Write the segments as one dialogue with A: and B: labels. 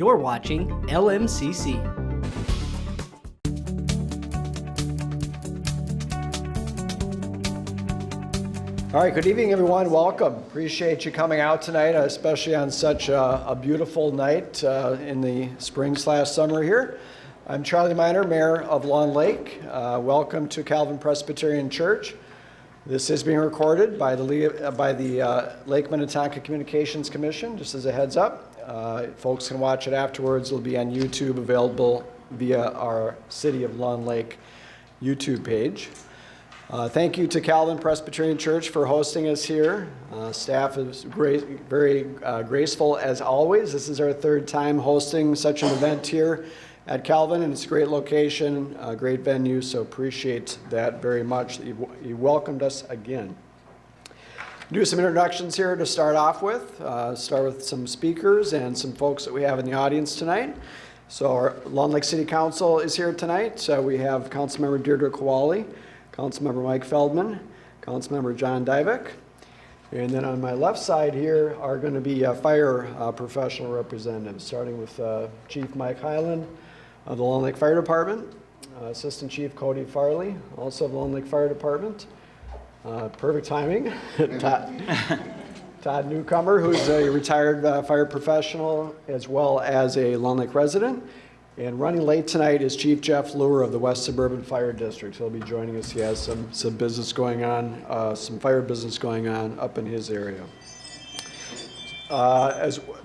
A: You're watching LMCC.
B: All right, good evening, everyone. Welcome. Appreciate you coming out tonight, especially on such a beautiful night in the spring/summer here. I'm Charlie Miner, Mayor of Long Lake. Welcome to Calvin Presbyterian Church. This is being recorded by the Lake Minnetonka Communications Commission, just as a heads up. Folks can watch it afterwards. It'll be on YouTube, available via our City of Long Lake YouTube page. Thank you to Calvin Presbyterian Church for hosting us here. Staff is very graceful as always. This is our third time hosting such an event here at Calvin, and it's a great location, a great venue, so appreciate that very much. You welcomed us again. Do some introductions here to start off with. Start with some speakers and some folks that we have in the audience tonight. So our Long Lake City Council is here tonight. We have Councilmember Deirdre Kowali, Councilmember Mike Feldman, Councilmember John Dyvik, and then on my left side here are going to be fire professional representatives, starting with Chief Mike Hyland of the Long Lake Fire Department, Assistant Chief Cody Farley, also of the Long Lake Fire Department. Perfect timing. Todd Newcomer, who's a retired fire professional as well as a Long Lake resident. And running late tonight is Chief Jeff Lure of the West Suburban Fire District. He'll be joining us. He has some business going on, some fire business going on up in his area.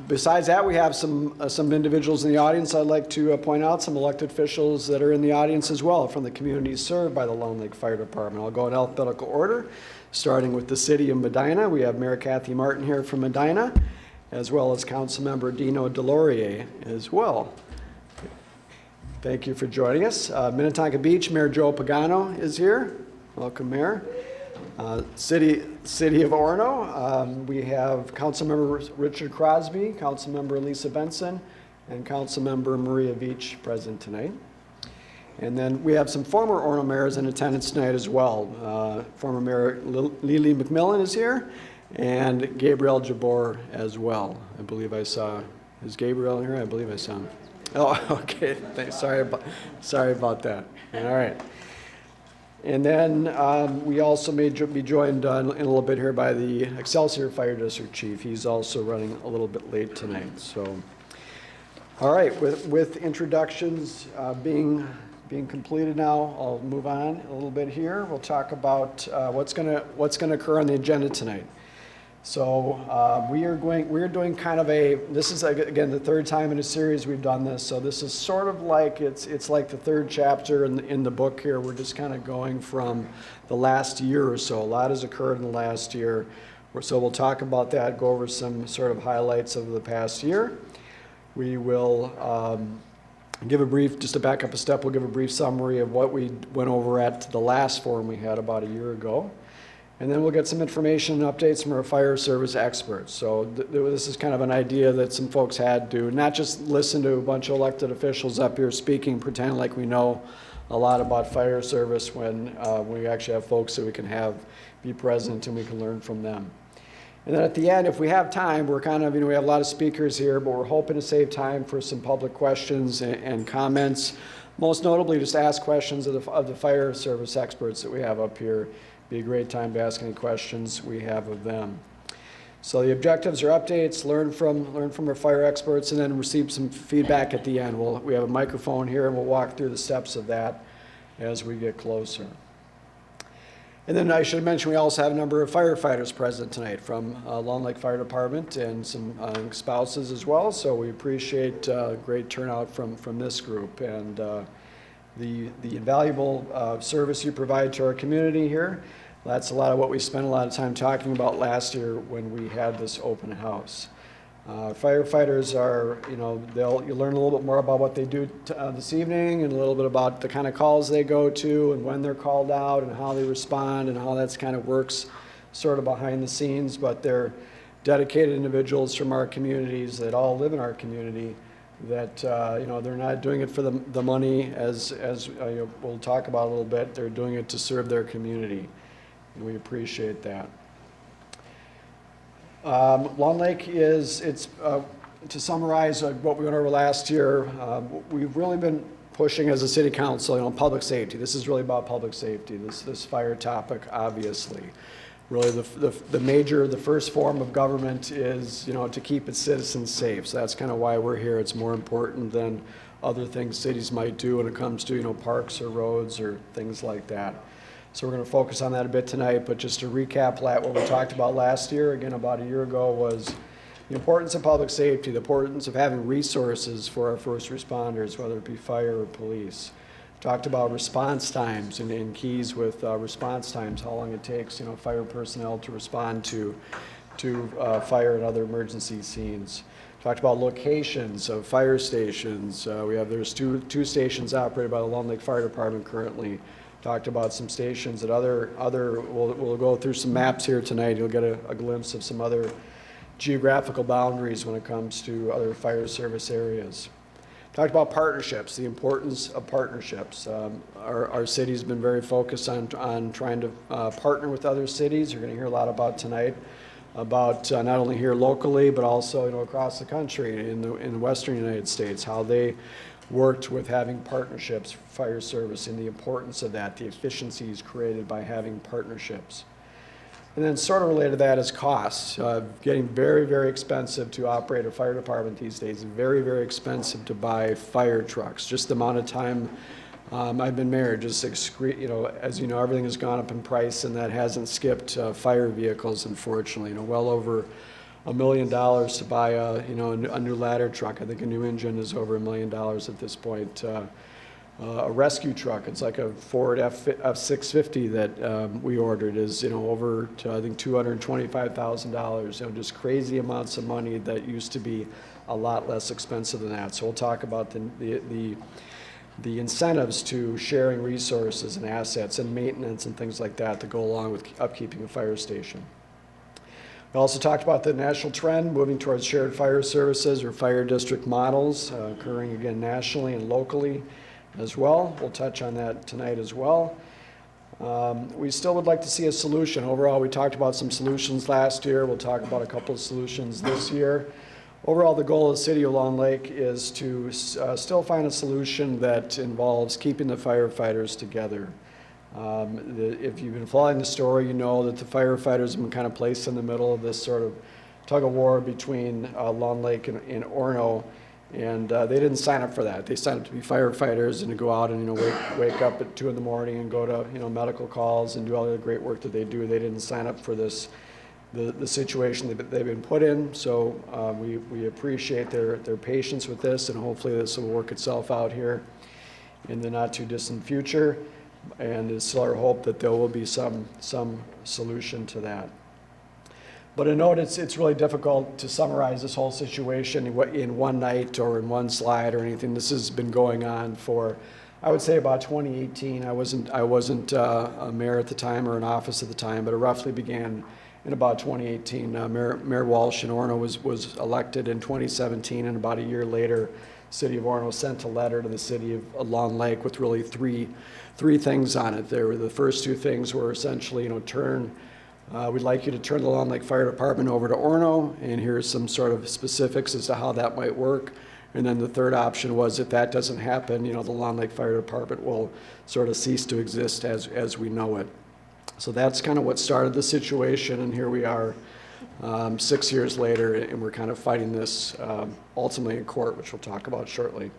B: Besides that, we have some individuals in the audience I'd like to point out, some elected officials that are in the audience as well from the communities served by the Long Lake Fire Department. I'll go in alphabetical order, starting with the city of Medina. We have Mayor Kathy Martin here from Medina, as well as Councilmember Dino Delorier as well. Thank you for joining us. Minnetonka Beach, Mayor Joe Pagano is here. Welcome, Mayor. City of Orono, we have Councilmember Richard Crosby, Councilmember Lisa Benson, and Councilmember Maria Veach present tonight. And then we have some former Orono mayors in attendance tonight as well. Former Mayor Lily McMillan is here, and Gabriel Jabor as well. I believe I saw, is Gabriel here? I believe I saw him. Oh, okay. Thanks. Sorry about that. All right. And then we also may be joined in a little bit here by the Excelsior Fire District Chief. He's also running a little bit late tonight. So, all right. With introductions being completed now, I'll move on a little bit here. We'll talk about what's gonna occur on the agenda tonight. So we're doing kind of this is again the third time in a series we've done this. So this is sort of like it's like the third chapter in the book here. We're just kind of going from the last year or so. A lot has occurred in the last year. So we'll talk about that, go over some sort of highlights of the past year. We will just to back up a step, we'll give a brief summary of what we went over at the last forum we had about a year ago. And then we'll get some information and updates from our fire service experts. So this is kind of an idea that some folks had to not just listen to a bunch of elected officials up here speaking, pretend like we know a lot about fire service when we actually have folks that we can have be present and we can learn from them. And then at the end, if we have time, we're kind of, we have a lot of speakers here, but we're hoping to save time for some public questions and comments. Most notably, just ask questions of the fire service experts that we have up here. Be a great time to ask any questions we have of them. So the objectives are updates, learn from our fire experts, and then receive some feedback at the end. We have a microphone here, and we'll walk through the steps of that as we get closer. And then I should mention we also have a number of firefighters present tonight from Long Lake Fire Department and some spouses as well. So we appreciate great turnout from this group and the invaluable service you provide to our community here. That's a lot of what we spent a lot of time talking about last year when we had this open house. Firefighters are, you learn a little bit more about what they do this evening and a little bit about the kind of calls they go to and when they're called out and how they respond and how that's kind of works sort of behind the scenes. But they're dedicated individuals from our communities that all live in our community that they're not doing it for the money as we'll talk about a little bit. They're doing it to serve their community, and we appreciate that. Long Lake is to summarize what we went over last year, we've really been pushing as a city council, public safety. This is really about public safety, this fire topic, obviously. Really, the first form of government is, to keep its citizens safe. So that's kind of why we're here. It's more important than other things cities might do when it comes to, parks or roads or things like that. So we're going to focus on that a bit tonight, but just to recap what we talked about last year, again, about a year ago, was the importance of public safety, the importance of having resources for our first responders, whether it be fire or police. Talked about response times and keys with response times, how long it takes, fire personnel to respond to fire and other emergency scenes. Talked about locations of fire stations. There's two stations operated by the Lone Lake Fire Department currently. Talked about some stations that we'll go through some maps here tonight. You'll get a glimpse of some other geographical boundaries when it comes to other fire service areas. Talked about partnerships, the importance of partnerships. Our city's been very focused on trying to partner with other cities. You're going to hear a lot about tonight, about not only here locally, but also across the country in the western United States, how they worked with having partnerships for fire service and the importance of that, the efficiencies created by having partnerships. And then sort of related to that is costs. Getting very, very expensive to operate a fire department these days. Very, very expensive to buy fire trucks. Just the amount of time I've been mayor, as you know, everything has gone up in price, and that hasn't skipped fire vehicles, unfortunately. Well over $1 million to buy a new ladder truck. I think a new engine is over $1 million at this point. A rescue truck, it's like a Ford F650 that we ordered, is over to, I think, $225,000. Just crazy amounts of money that used to be a lot less expensive than that. So we'll talk about the incentives to sharing resources and assets and maintenance and things like that go along with upkeeping a fire station. We also talked about the national trend moving towards shared fire services or fire district models, occurring again nationally and locally as well. We'll touch on that tonight as well. We still would like to see a solution. Overall, we talked about some solutions last year. We'll talk about a couple of solutions this year. Overall, the goal of the City of Long Lake is to still find a solution that involves keeping the firefighters together. If you've been following the story, you know that the firefighters have been kind of placed in the middle of this sort of tug of war between Long Lake and Orono. And they didn't sign up for that. They signed up to be firefighters and to go out and wake up at 2 in the morning and go to medical calls and do all the great work that they do. They didn't sign up for this, the situation that they've been put in. So we appreciate their patience with this, and hopefully this will work itself out here in the not too distant future. And it's still our hope that there will be some solution to that. But I know it's really difficult to summarize this whole situation in one night or in one slide or anything. This has been going on for, I would say, about 2018. I wasn't a mayor at the time or in office at the time, but it roughly began in about 2018. Mayor Walsh in Orono was elected in 2017, and about a year later, City of Orono sent a letter to the City of Long Lake with really three things on it. The first two things were essentially, we'd like you to turn the Long Lake Fire Department over to Orono, and here's some sort of specifics as to how that might work. And then the third option was, if that doesn't happen, the Long Lake Fire Department will sort of cease to exist as we know it. So that's kind of what started the situation, and here we are 6 years later, and we're kind of fighting this ultimately in court, which we'll talk about shortly.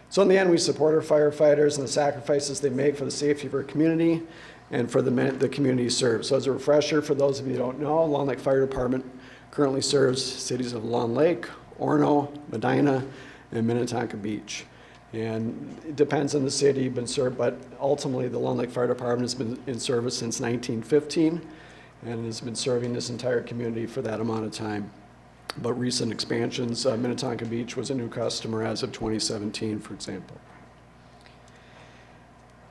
B: So in the end, we support our firefighters and the sacrifices they make for the safety of our community and for the community served. So as a refresher, for those of you who don't know, Long Lake Fire Department currently serves cities of Long Lake, Orono, Medina, and Minnetonka Beach. And it depends on the city you've been served, but ultimately the Long Lake Fire Department has been in service since 1915 and has been serving this entire community for that amount of time. But recent expansions, Minnetonka Beach was a new customer as of 2017, for example.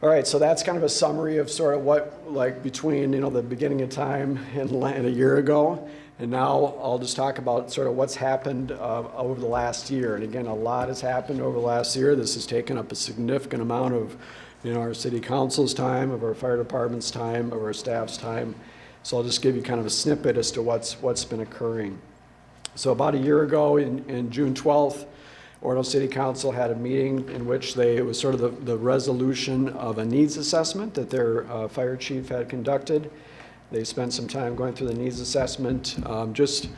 B: All right, so that's kind of a summary of sort of what, between, the beginning of time and a year ago. And now I'll just talk about sort of what's happened over the last year. And again, a lot has happened over the last year. This has taken up a significant amount of, our city council's time, of our fire department's time, of our staff's time. So I'll just give you kind of a snippet as to what's been occurring. So about a year ago, in June 12th, Orono City Council had a meeting in which it was sort of the resolution of a needs assessment that their fire chief had conducted. They spent some time going through the needs assessment. Just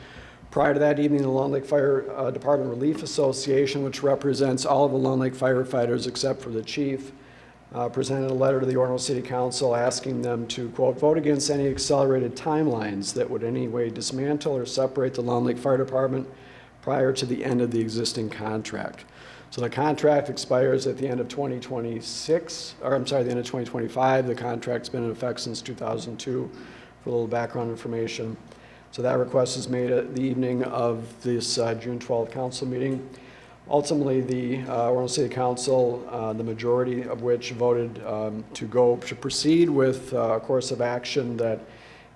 B: prior to that evening, the Lone Lake Fire Department Relief Association, which represents all of the Lone Lake firefighters except for the chief, presented a letter to the Orono City Council asking them to, quote, vote against any accelerated timelines that would in any way dismantle or separate the Lone Lake Fire Department prior to the end of the existing contract. So the contract expires at the end of 2026, or I'm sorry, the end of 2025. The contract's been in effect since 2002, for a little background information. So that request is made at the evening of this June 12th council meeting. Ultimately, the Orono City Council, the majority of which voted to proceed with a course of action that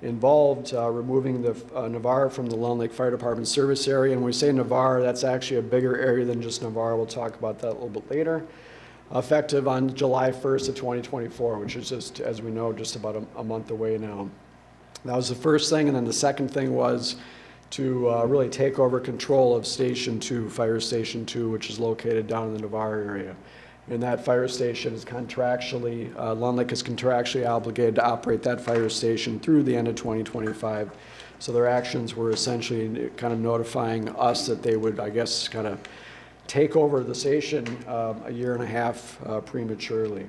B: involved removing the Navarre from the Lone Lake Fire Department service area. And when we say Navarre, that's actually a bigger area than just Navarre. We'll talk about that a little bit later. Effective on July 1st of 2024, which is just, as we know, just about a month away now. That was the first thing, and then the second thing was to really take over control of Station 2, Fire Station 2, which is located down in the Navarre area. And that fire station is contractually, Lone Lake is contractually obligated to operate that fire station through the end of 2025. So their actions were essentially kind of notifying us that they would, I guess, kind of take over the station a year and a half prematurely.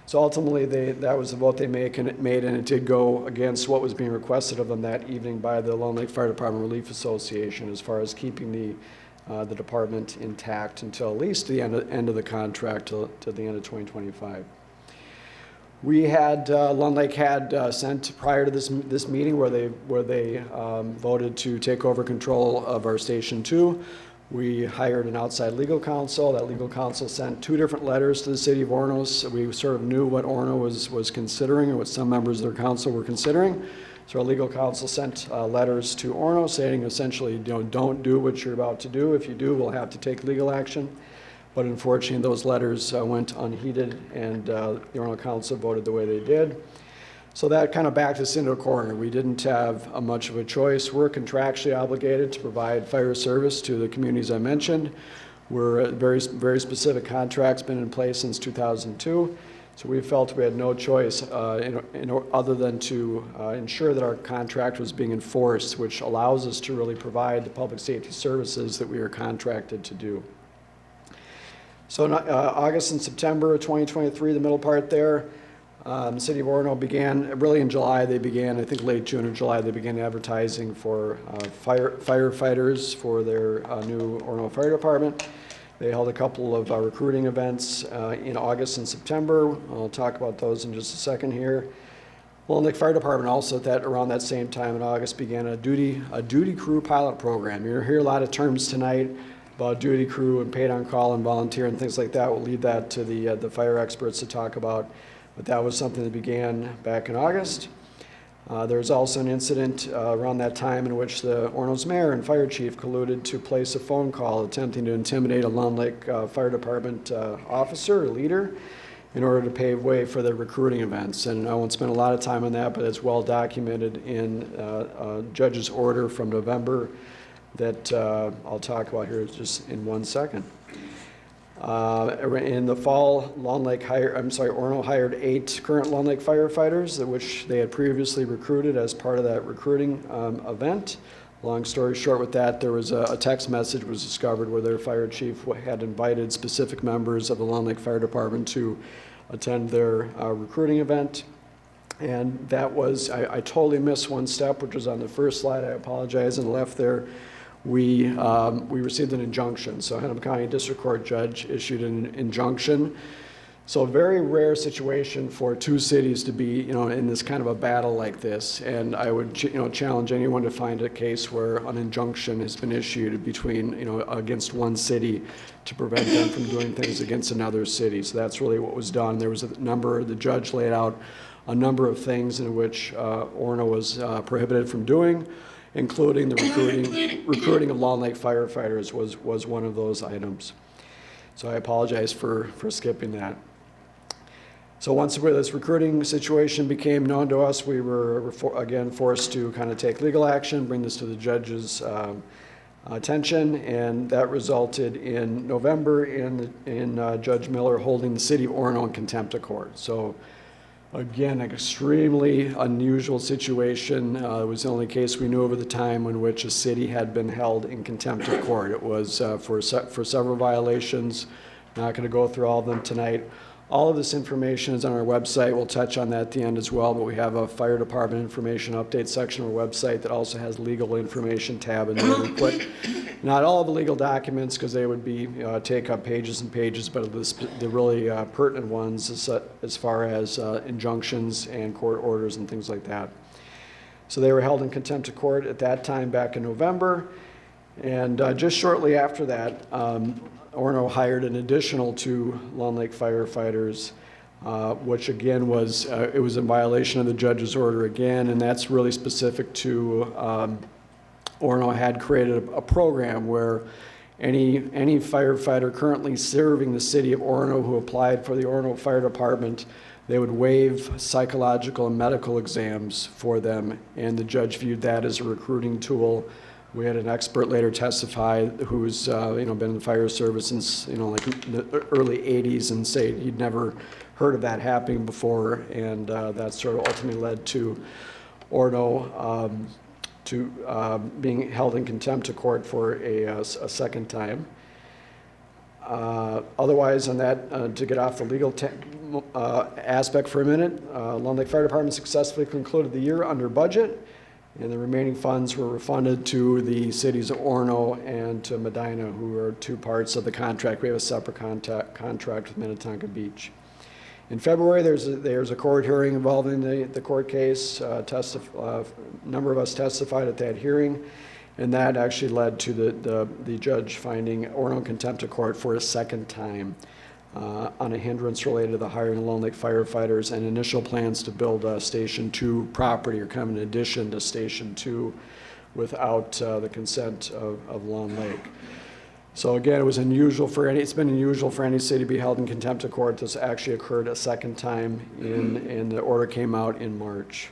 B: So ultimately, that was the vote they made, and it did go against what was being requested of them that evening by the Lone Lake Fire Department Relief Association as far as keeping the department intact until at least the end of the contract to the end of 2025. We had Lone Lake had sent prior to this meeting where they voted to take over control of our Station 2. We hired an outside legal counsel. That legal counsel sent 2 different letters to the city of Orono. So we sort of knew what Orono was considering or what some members of their council were considering. So our legal counsel sent letters to Orono saying essentially, don't do what you're about to do. If you do, we'll have to take legal action. But unfortunately, those letters went unheeded, and the Orono council voted the way they did. So that kind of backed us into a corner. We didn't have much of a choice. We're contractually obligated to provide fire service to the communities I mentioned. We're very specific contracts been in place since 2002. So we felt we had no choice other than to ensure that our contract was being enforced, which allows us to really provide the public safety services that we are contracted to do. So in August and September of 2023, the middle part there, the city of Orono began, really in July, they began, I think late June or July, they began advertising for firefighters for their new Orono Fire Department. They held a couple of recruiting events in August and September. I'll talk about those in just a second here. Lone Lake Fire Department also around that same time in August began a duty crew pilot program. You're gonna hear a lot of terms tonight about duty crew and paid on call and volunteer and things like that. We'll leave that to the fire experts to talk about. But that was something that began back in August. There was also an incident around that time in which the Orono's mayor and fire chief colluded to place a phone call attempting to intimidate a Lone Lake Fire Department officer or leader in order to pave way for the recruiting events. And I won't spend a lot of time on that, but it's well documented in a judge's order from November that I'll talk about here just in 1 second. In the fall, Orono hired 8 current Lone Lake firefighters, which they had previously recruited as part of that recruiting event. Long story short with that, there was a text message was discovered where their fire chief had invited specific members of the Lone Lake Fire Department to attend their recruiting event. And that was, I totally missed one step, which was on the first slide. I apologize, and left there. We received an injunction. So Hennepin County District Court judge issued an injunction. So a very rare situation for 2 cities to be, in this kind of a battle like this. And I would, challenge anyone to find a case where an injunction has been issued between, against one city to prevent them from doing things against another city. So that's really what was done. There was the judge laid out a number of things in which Orono was prohibited from doing, including the recruiting of Lone Lake firefighters was one of those items. So I apologize for skipping that. So once this recruiting situation became known to us, we were again forced to kind of take legal action, bring this to the judge's attention, and that resulted in November in Judge Miller holding the city of Orono in contempt of court. So again, an extremely unusual situation. It was the only case we knew of at the time in which a city had been held in contempt of court. It was for several violations. Not going to go through all of them tonight. All of this information is on our website. We'll touch on that at the end as well, but we have a fire department information update section of our website that also has legal information tab in there. We put not all of the legal documents because they would be take up pages and pages, but the really pertinent ones as far as injunctions and court orders and things like that. So they were held in contempt of court at that time back in November, and just shortly after that, Orono hired an additional 2 Long Lake firefighters, which again was, it was in violation of the judge's order again, and that's really specific to, Orono had created a program where any firefighter currently serving the city of Orono who applied for the Orono Fire Department, they would waive psychological and medical exams for them, and the judge viewed that as a recruiting tool. We had an expert later testify who's been in the fire service since like the early 80s and say he'd never heard of that happening before, and that sort of ultimately led to Orono being held in contempt of court for a second time. Otherwise, on that, to get off the legal aspect for a minute, Long Lake Fire Department successfully concluded the year under budget, and the remaining funds were refunded to the cities of Orono and to Medina, who are 2 parts of the contract. We have a separate contract with Minnetonka Beach. In February, there's a court hearing involving the court case. A number of us testified at that hearing, and that actually led to the judge finding Orono in contempt of court for a second time on a hindrance related to the hiring of Lone Lake firefighters and initial plans to build Station 2 property, or come in addition to Station 2 without the consent of Lone Lake. So again, it's been unusual for any city to be held in contempt of court. This actually occurred a second time, and the order came out in March.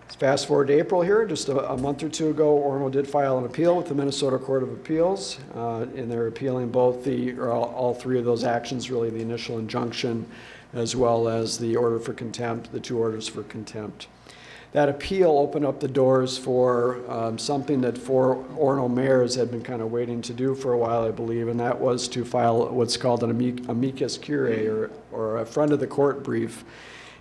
B: Let's fast forward to April here. Just a month or 2 ago, Orono did file an appeal with the Minnesota Court of Appeals, and they're appealing both all 3 of those actions, really the initial injunction as well as the order for contempt, the 2 orders for contempt. That appeal opened up the doors for something that 4 Orono mayors had been kind of waiting to do for a while, I believe, and that was to file what's called an amicus curiae, or a friend of the court brief,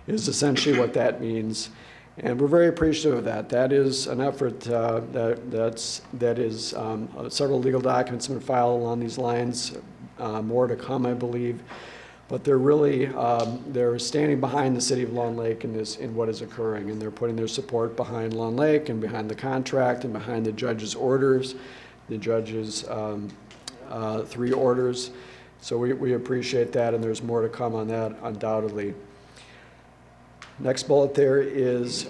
B: is essentially what that means. And we're very appreciative of that. That is an effort that is several legal documents have been filed along these lines, more to come, I believe. But they're really, they're standing behind the city of Long Lake in what is occurring, and they're putting their support behind Long Lake and behind the contract and behind the judge's orders, the judge's 3 orders. So we appreciate that, and there's more to come on that undoubtedly. Next bullet there is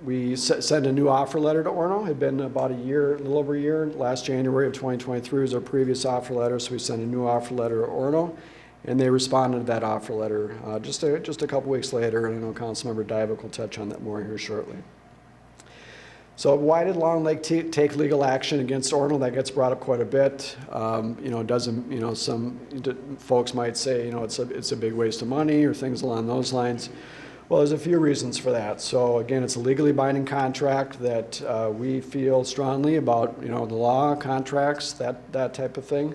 B: we sent a new offer letter to Orono. It had been about a little over a year. Last January of 2023 was our previous offer letter, so we sent a new offer letter to Orono, and they responded to that offer letter just a couple weeks later, and I know Councilmember Dybek will touch on that more here shortly. So why did Long Lake take legal action against Orono? That gets brought up quite a bit. Some folks might say, it's a big waste of money or things along those lines. Well, there's a few reasons for that. So again, it's a legally binding contract that we feel strongly about, the law, contracts, that type of thing.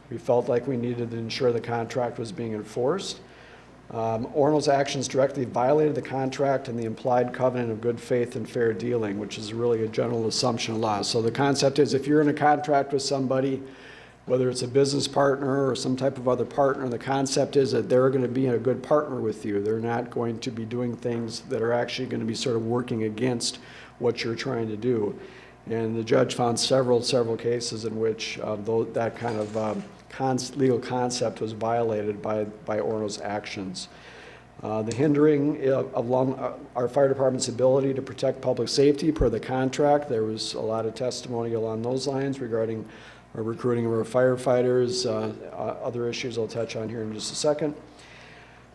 B: We felt like we needed to ensure the contract was being enforced. Orono's actions directly violated the contract and the implied covenant of good faith and fair dealing, which is really a general assumption of law. So the concept is, if you're in a contract with somebody, whether it's a business partner or some type of other partner, the concept is that they're going to be a good partner with you. They're not going to be doing things that are actually going to be sort of working against what you're trying to do. And the judge found several cases in which that kind of legal concept was violated by Orono's actions. The hindering of our fire department's ability to protect public safety per the contract. There was a lot of testimony along those lines regarding our recruiting of our firefighters, other issues I'll touch on here in just a second.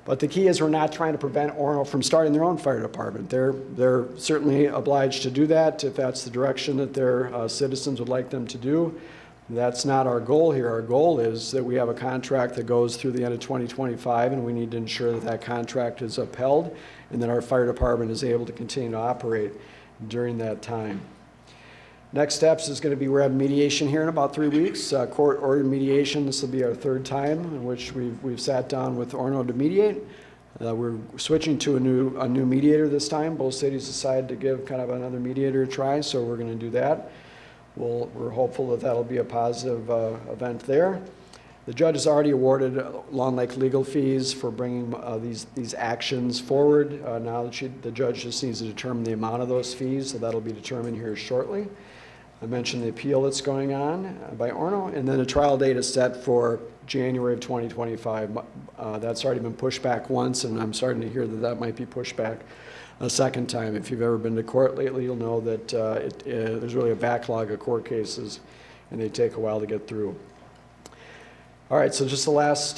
B: But the key is we're not trying to prevent Orono from starting their own fire department. They're certainly obliged to do that if that's the direction that their citizens would like them to do. That's not our goal here. Our goal is that we have a contract that goes through the end of 2025, and we need to ensure that that contract is upheld and that our fire department is able to continue to operate during that time. Next steps is going to be we're having mediation here in about 3 weeks. Court-ordered mediation. This will be our third time in which we've sat down with Orono to mediate. We're switching to a new mediator this time. Both cities decided to give kind of another mediator a try, so we're going to do that. We're hopeful that that'll be a positive event there. The judge has already awarded Long Lake legal fees for bringing these actions forward. Now the judge just needs to determine the amount of those fees, so that'll be determined here shortly. I mentioned the appeal that's going on by Orono, and then the trial date is set for January of 2025. That's already been pushed back once, and I'm starting to hear that that might be pushed back a second time. If you've ever been to court lately, you'll know that there's really a backlog of court cases, and they take a while to get through. All right, so just the last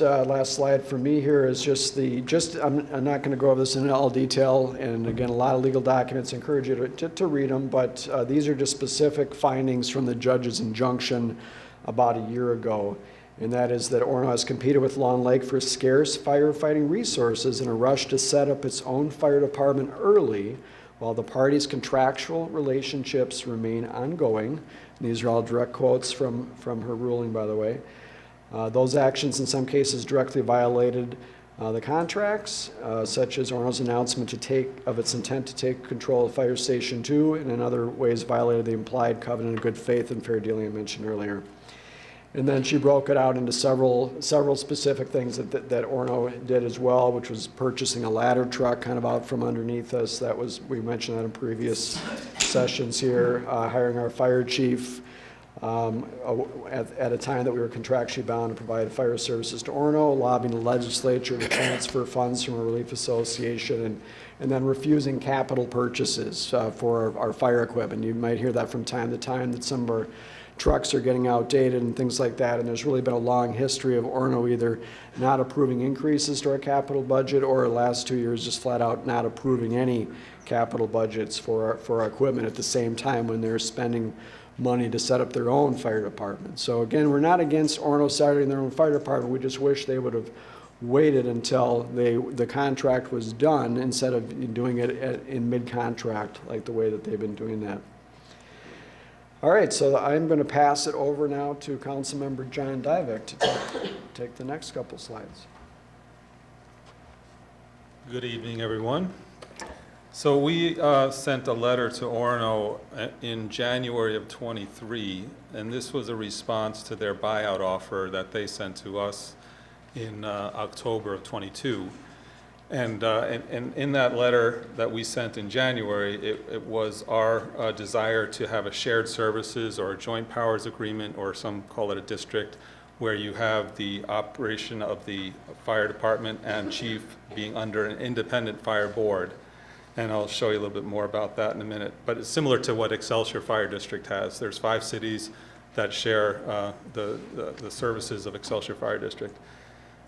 B: slide for me here is I'm not going to go over this in all detail, and again, a lot of legal documents. I encourage you to read them, but these are just specific findings from the judge's injunction about a year ago, and that is that Orono has competed with Long Lake for scarce firefighting resources in a rush to set up its own fire department early, while the parties' contractual relationships remain ongoing. And these are all direct quotes from her ruling, by the way. Those actions in some cases directly violated the contracts, such as Orono's announcement of its intent to take control of Fire Station 2, and in other ways violated the implied covenant of good faith and fair dealing I mentioned earlier. And then she broke it out into several specific things that Orono did as well, which was purchasing a ladder truck kind of out from underneath us. We mentioned that in previous sessions here, hiring our fire chief, at a time that we were contractually bound to provide fire services to Orono, lobbying the legislature to transfer funds from a relief association, and then refusing capital purchases for our fire equipment. You might hear that from time to time, that some of our trucks are getting outdated and things like that, and there's really been a long history of Orono either not approving increases to our capital budget, or the last 2 years just flat out not approving any capital budgets for our equipment at the same time when they're spending money to set up their own fire department. So again, we're not against Orono starting their own fire department. We just wish they would have waited until the contract was done instead of doing it in mid-contract like the way that they've been doing that. All right, so I'm going to pass it over now to Councilmember John Divek to take the next couple slides.
C: Good evening, everyone. So we sent a letter to Orono in January of 23, and this was a response to their buyout offer that they sent to us in October of 22. And in that letter that we sent in January, it was our desire to have a shared services or a joint powers agreement, or some call it a district, where you have the operation of the fire department and chief being under an independent fire board. And I'll show you a little bit more about that in a minute. But it's similar to what Excelsior Fire District has. There's 5 cities that share the services of Excelsior Fire District.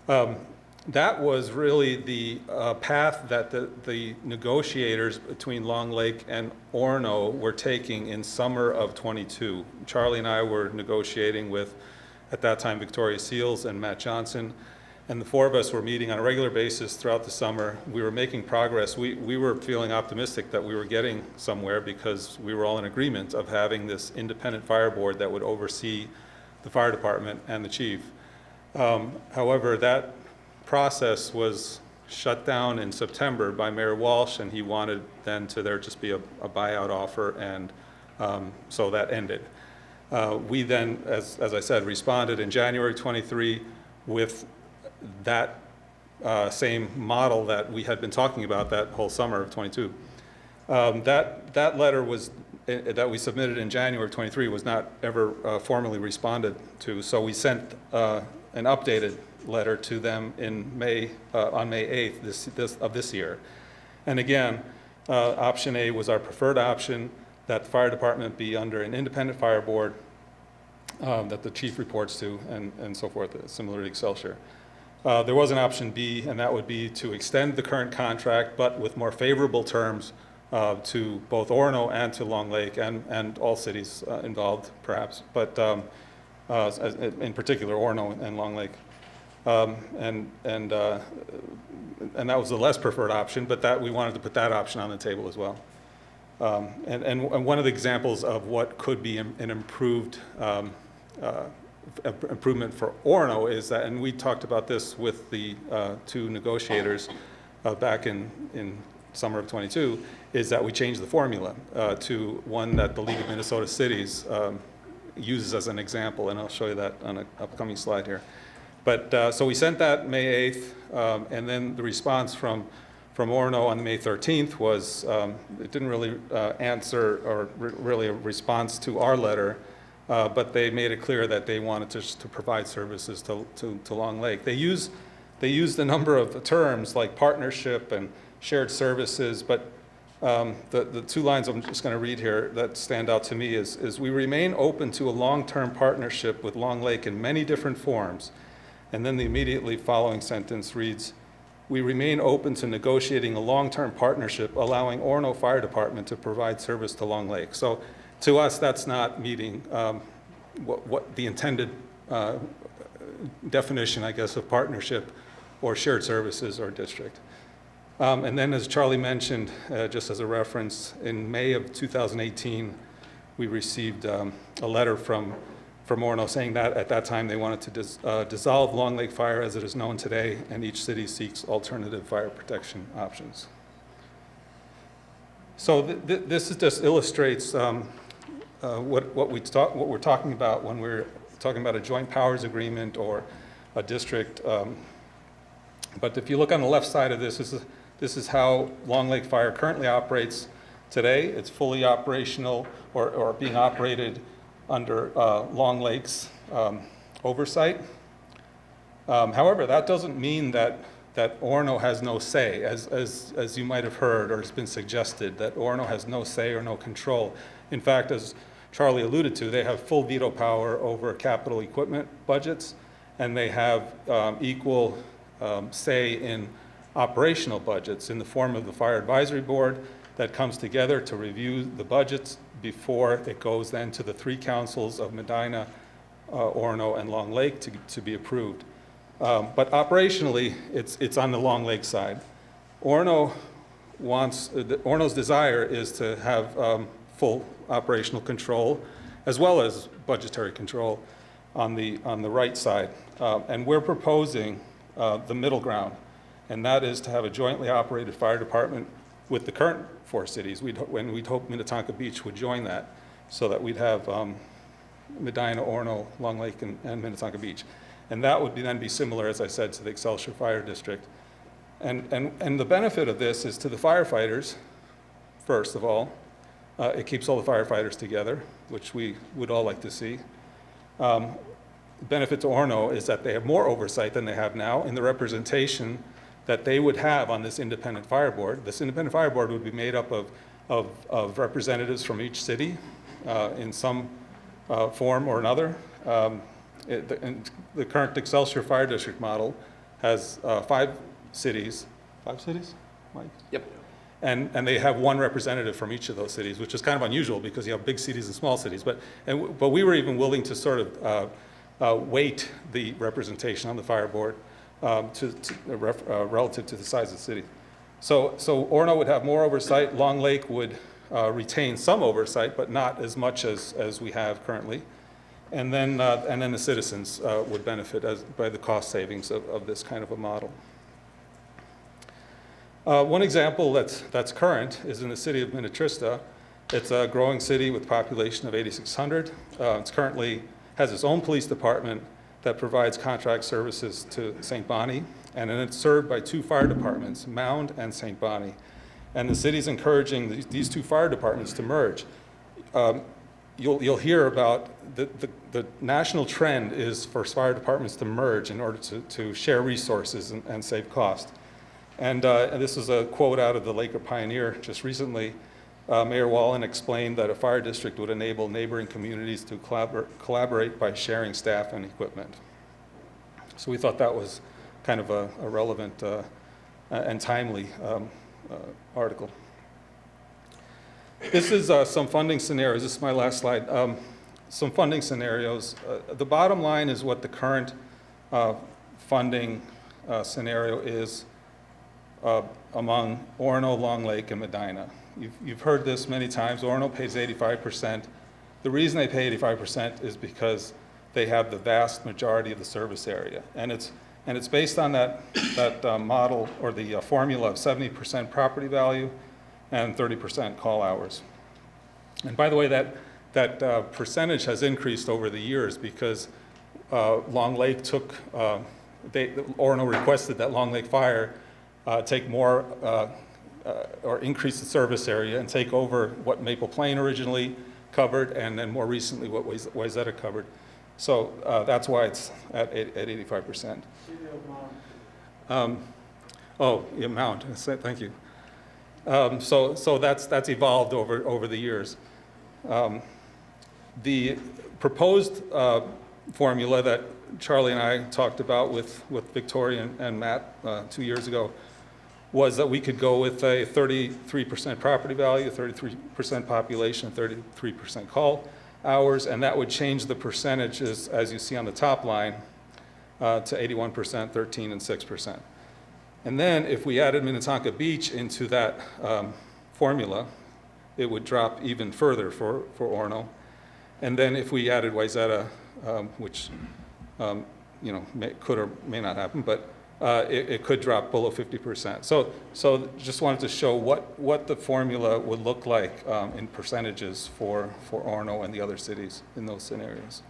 C: That was really the path that the negotiators between Long Lake and Orono were taking in summer of 22. Charlie and I were negotiating with, at that time, Victoria Seals and Matt Johnson. And the 4 of us were meeting on a regular basis throughout the summer. We were making progress. We were feeling optimistic that we were getting somewhere, because we were all in agreement of having this independent fire board that would oversee the fire department and the chief. However, that process was shut down in September by Mayor Walsh, and he wanted then to there just be a buyout offer, and so that ended. We then, as I said, responded in January 23 with that same model that we had been talking about that whole summer of 22. That letter was that we submitted in January 23 was not ever formally responded to, so we sent an updated letter to them in May on May 8th of this year. And again, option A was our preferred option, that the fire department be under an independent fire board that the chief reports to, and so forth, similar to Excelsior. There was an option B, and that would be to extend the current contract, but with more favorable terms to both Orono and to Long Lake and all cities involved, perhaps, but in particular Orono and Long Lake. And that was the less preferred option, but that we wanted to put that option on the table as well. And one of the examples of what could be an improvement for Orono is that, and we talked about this with the two negotiators back in summer of '22, is that we changed the formula to one that the League of Minnesota Cities uses as an example, and I'll show you that on an upcoming slide here. But so we sent that May 8th, and then the response from Orono on May 13th was, it didn't really answer or really a response to our letter, but they made it clear that they wanted to provide services to Long Lake. They used a number of terms like partnership and shared services, but the two lines I'm just going to read here that stand out to me is we remain open to a long-term partnership with Long Lake in many different forms. And then the immediately following sentence reads, we remain open to negotiating a long-term partnership allowing Orono Fire Department to provide service to Long Lake. So to us, that's not meeting what the intended definition, I guess, of partnership or shared services or district. And then as Charlie mentioned, just as a reference, in May of 2018, we received a letter from Orono saying that at that time they wanted to dissolve Long Lake Fire as it is known today, and each city seeks alternative fire protection options. So this just illustrates what we're talking about when we're talking about a joint powers agreement or a district. But if you look on the left side of this is how Long Lake Fire currently operates today. It's fully operational or being operated under Long Lake's oversight. However, that doesn't mean that Orono has no say, as you might have heard or has been suggested, that Orono has no say or no control. In fact, as Charlie alluded to, they have full veto power over capital equipment budgets, and they have equal say in operational budgets in the form of the Fire Advisory Board that comes together to review the budgets before it goes then to the three councils of Medina, Orono, and Long Lake to be approved. But operationally, it's on the Long Lake side. Orono's desire is to have full operational control as well as budgetary control on the right side. And we're proposing the middle ground, and that is to have a jointly operated fire department with the current four cities. We'd hope Minnetonka Beach would join that, so that we'd have Medina, Orono, Long Lake, and Minnetonka Beach. And that would then be similar, as I said, to the Excelsior Fire District. And the benefit of this is to the firefighters, first of all. It keeps all the firefighters together, which we would all like to see. The benefit to Orono is that they have more oversight than they have now in the representation that they would have on this independent fire board. This independent fire board would be made up of representatives from each city in some form or another. The current Excelsior Fire District model has 5 cities. 5 cities, Mike?
A: Yep.
C: And they have one representative from each of those cities, which is kind of unusual because you have big cities and small cities. But we were even willing to sort of weight the representation on the fire board relative to the size of the city. So Orono would have more oversight. Long Lake would retain some oversight, but not as much as we have currently. And then the citizens would benefit by the cost savings of this kind of a model. One example that's current is in the city of Minnetrista. It's a growing city with a population of 8,600. It's currently has its own police department that provides contract services to St. Bonnie, and then it's served by 2 fire departments, Mound and St. Bonnie. And the city's encouraging these 2 fire departments to merge. You'll hear about the national trend is for fire departments to merge in order to share resources and save cost. And this is a quote out of the Laker Pioneer just recently. Mayor Wallen explained that a fire district would enable neighboring communities to collaborate by sharing staff and equipment. So we thought that was kind of a relevant and timely article. This is some funding scenarios. This is my last slide. Some funding scenarios. The bottom line is what the current funding scenario is among Orono, Long Lake, and Medina. You've heard this many times. Orono pays 85%. The reason they pay 85% is because they have the vast majority of the service area. And it's based on that model or the formula of 70% property value and 30% call hours. And by the way, that percentage has increased over the years because Long Lake took, Orono requested that Long Lake Fire take more or increase the service area and take over what Maple Plain originally covered, and then more recently what Wayzata covered. So that's why it's at 85%. Oh, the amount. Thank you. So that's evolved over the years. The proposed formula that Charlie and I talked about with Victoria and Matt 2 years ago was that we could go with a 33% property value, 33% population, 33% call hours, and that would change the percentages, as you see on the top line, to 81%, 13%, and 6%. And then if we added Minnetonka Beach into that formula, it would drop even further for Orono. And then if we added Wayzata, which could or may not happen, but it could drop below 50%. So just wanted to show what the formula would look like in percentages for Orono and the other cities in those scenarios.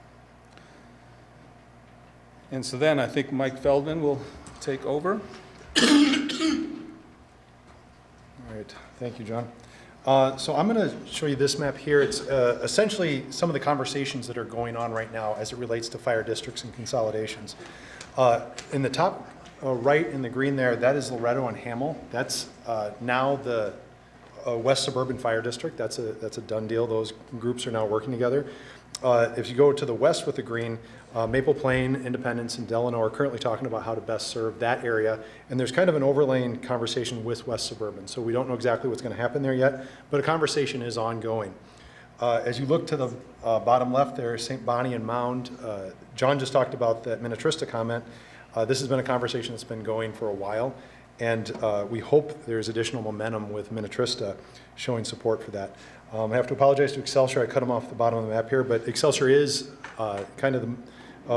C: And so then I think Mike Feldman will take over.
D: All right, thank you, John. So I'm going to show you this map here. It's essentially some of the conversations that are going on right now as it relates to fire districts and consolidations. In the top right in the green there, that is Loretto and Hamel. That's now the West Suburban Fire District. That's a done deal. Those groups are now working together. If you go to the west with the green, Maple Plain, Independence, and Delano are currently talking about how to best serve that area. And there's kind of an overlaying conversation with West Suburban. So we don't know exactly what's going to happen there yet, but a conversation is ongoing. As you look to the bottom left there, St. Bonnie and Mound, John just talked about that Minnetrista comment. This has been a conversation that's been going for a while, and we hope there's additional momentum with Minnetrista showing support for that. I have to apologize to Excelsior. I cut them off the bottom of the map here, but Excelsior is kind of the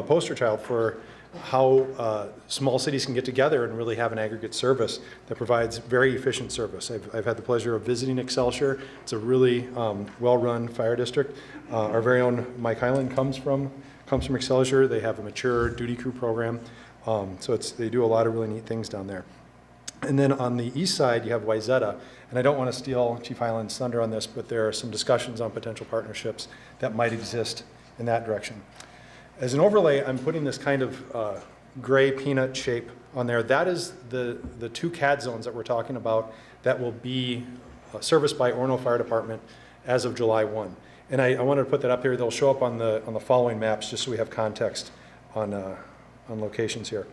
D: poster child for how small cities can get together and really have an aggregate service that provides very efficient service. I've had the pleasure of visiting Excelsior. It's a really well-run fire district. Our very own Mike Highland comes from Excelsior. They have a mature duty crew program. So they do a lot of really neat things down there. And then on the east side, you have Wayzata. And I don't want to steal Chief Highland's thunder on this, but there are some discussions on potential partnerships that might exist in that direction. As an overlay, I'm putting this kind of gray peanut shape on there. That is the two CAD zones that we're talking about that will be serviced by Orono Fire Department as of July 1. And I wanted to put that up here. They'll show up on the following maps just so we have context on locations here.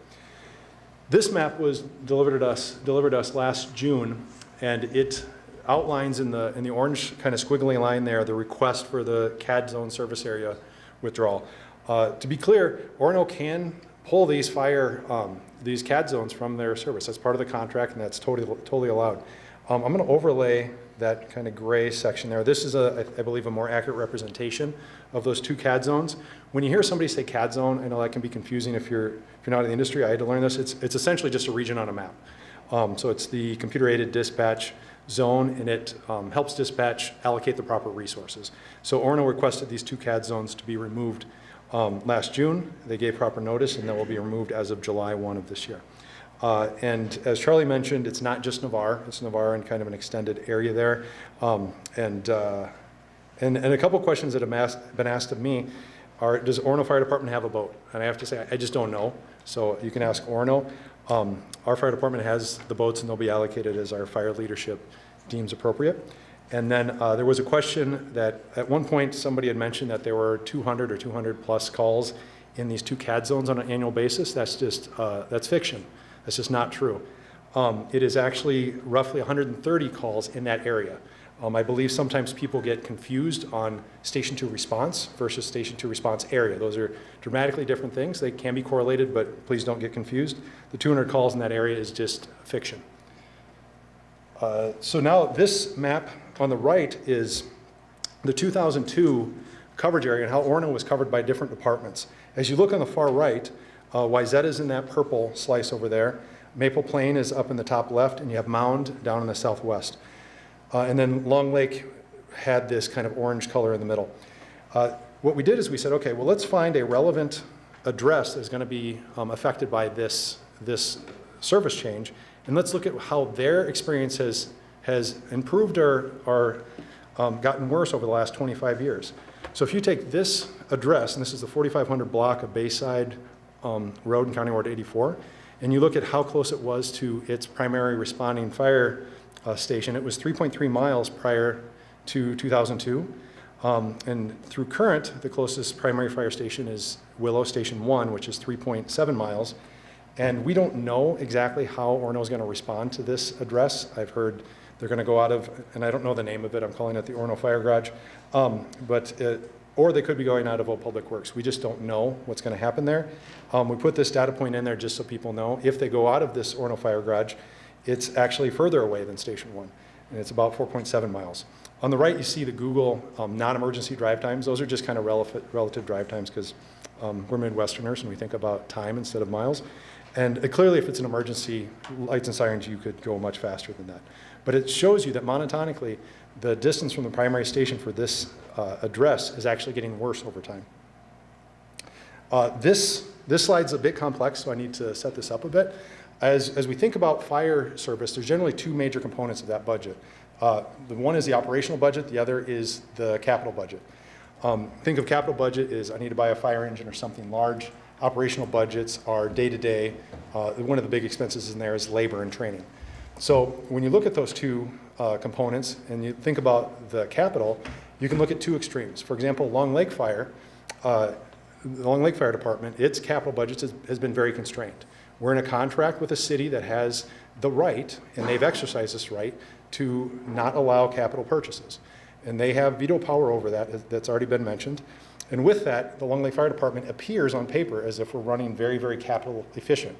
D: This map was delivered to us last June, and it outlines in the orange kind of squiggly line there the request for the CAD zone service area withdrawal. To be clear, Orono can pull these CAD zones from their service. That's part of the contract, and that's totally allowed. I'm going to overlay that kind of gray section there. This is, I believe, a more accurate representation of those two CAD zones. When you hear somebody say CAD zone, I know that can be confusing if you're not in the industry. I had to learn this. It's essentially just a region on a map. So it's the computer-aided dispatch zone, and it helps dispatch allocate the proper resources. So Orono requested these two CAD zones to be removed last June. They gave proper notice, and they will be removed as of July 1 of this year. And as Charlie mentioned, it's not just Navarre. It's Navarre and kind of an extended area there. And a couple questions that have been asked of me are, does Orono Fire Department have a boat? And I have to say, I just don't know. So you can ask Orono. Our fire department has the boats, and they'll be allocated as our fire leadership deems appropriate. And then there was a question that at one point somebody had mentioned that there were 200 or 200 plus calls in these 2 CAD zones on an annual basis, that's just, that's fiction. That's just not true. It is actually roughly 130 calls in that area. I believe sometimes people get confused on Station 2 response versus Station 2 response area. Those are dramatically different things. They can be correlated, but please don't get confused. The 200 calls in that area is just fiction. So now this map on the right is the 2002 coverage area and how Orono was covered by different departments. As you look on the far right, Wayzata is in that purple slice over there. Maple Plain is up in the top left, and you have Mound down in the southwest. And then Long Lake had this kind of orange color in the middle. What we did is we said, okay, well, let's find a relevant address that's going to be affected by this service change, and let's look at how their experience has improved or gotten worse over the last 25 years. So if you take this address, and this is the 4500 block of Bayside Road in County Ward 84, and you look at how close it was to its primary responding fire station, it was 3.3 miles prior to 2002. And through current, the closest primary fire station is Willow Station 1, which is 3.7 miles. And we don't know exactly how Orono is going to respond to this address. I've heard they're going to go out of, and I don't know the name of it, I'm calling it the Orono Fire Garage, or they could be going out of Old Public Works. We just don't know what's going to happen there. We put this data point in there just so people know. If they go out of this Orono Fire Garage, it's actually further away than Station 1, and it's about 4.7 miles. On the right, you see the Google non-emergency drive times. Those are just kind of relative drive times because we're Midwesterners and we think about time instead of miles. And clearly, if it's an emergency, lights and sirens, you could go much faster than that. But it shows you that monotonically, the distance from the primary station for this address is actually getting worse over time. This slide's a bit complex, so I need to set this up a bit. As we think about fire service, there's generally 2 major components of that budget. The one is the operational budget, the other is the capital budget. Think of capital budget as I need to buy a fire engine or something large. Operational budgets are day-to-day. One of the big expenses in there is labor and training. So when you look at those 2 components and you think about the capital, you can look at 2 extremes. For example, Long Lake Fire, the Long Lake Fire Department, its capital budget has been very constrained. We're in a contract with a city that has the right, and they've exercised this right, to not allow capital purchases. And they have veto power over that, that's already been mentioned. And with that, the Long Lake Fire Department appears on paper as if we're running very, very capital efficient.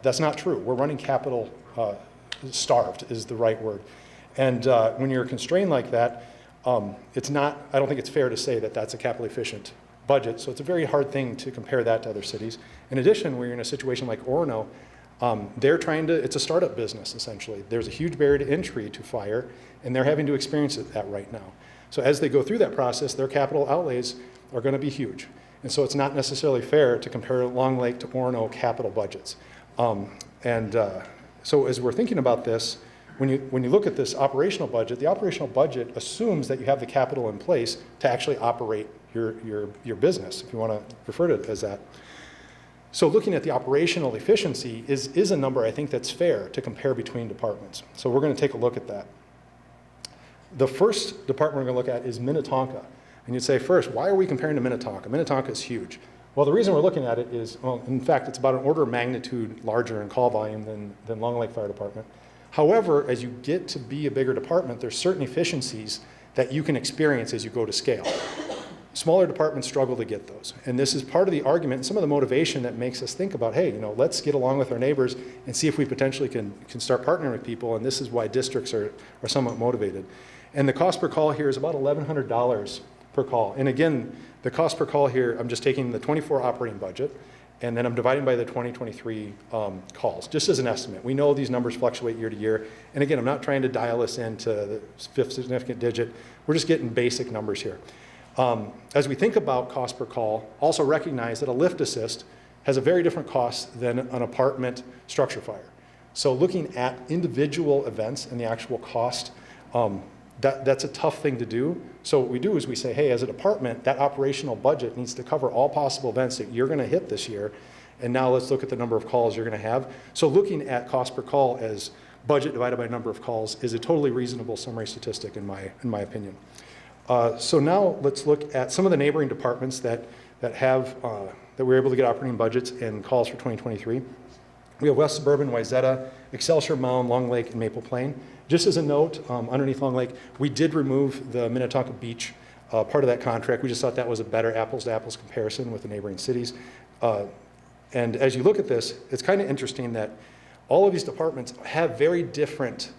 D: That's not true. We're running capital starved is the right word. And when you're constrained like that, it's not, I don't think it's fair to say that that's a capital efficient budget. So it's a very hard thing to compare that to other cities. In addition, we're in a situation like Orono, they're trying to, it's a startup business essentially. There's a huge barrier to entry to fire, and they're having to experience that right now. So as they go through that process, their capital outlays are going to be huge. And so it's not necessarily fair to compare Long Lake to Orono capital budgets. So as we're thinking about this, when you look at this operational budget, the operational budget assumes that you have the capital in place to actually operate your business, if you want to refer to it as that. So looking at the operational efficiency is a number I think that's fair to compare between departments. So we're going to take a look at that. The first department we're going to look at is Minnetonka. And you'd say, first, why are we comparing to Minnetonka? Minnetonka is huge. Well, the reason we're looking at it is, well, in fact, it's about an order of magnitude larger in call volume than Long Lake Fire Department. However, as you get to be a bigger department, there's certain efficiencies that you can experience as you go to scale. Smaller departments struggle to get those. And this is part of the argument and some of the motivation that makes us think about, hey, let's get along with our neighbors and see if we potentially can start partnering with people. And this is why districts are somewhat motivated. And the cost per call here is about $1,100 per call. And again, the cost per call here, I'm just taking the 24 operating budget, and then I'm dividing by the 2023 calls, just as an estimate. We know these numbers fluctuate year to year. And again, I'm not trying to dial us into the 5th significant digit. We're just getting basic numbers here. As we think about cost per call, also recognize that a lift assist has a very different cost than an apartment structure fire. So looking at individual events and the actual cost, that's a tough thing to do. So what we do is we say, hey, as a department, that operational budget needs to cover all possible events that you're going to hit this year. And now let's look at the number of calls you're going to have. So looking at cost per call as budget divided by number of calls is a totally reasonable summary statistic in my opinion. So now let's look at some of the neighboring departments that have that we were able to get operating budgets and calls for 2023. We have West Suburban, Wayzata, Excelsior, Mound, Long Lake, and Maple Plain. Just as a note, underneath Long Lake, we did remove the Minnetonka Beach part of that contract. We just thought that was a better apples-to-apples comparison with the neighboring cities. And as you look at this, it's kind of interesting that all of these departments have very different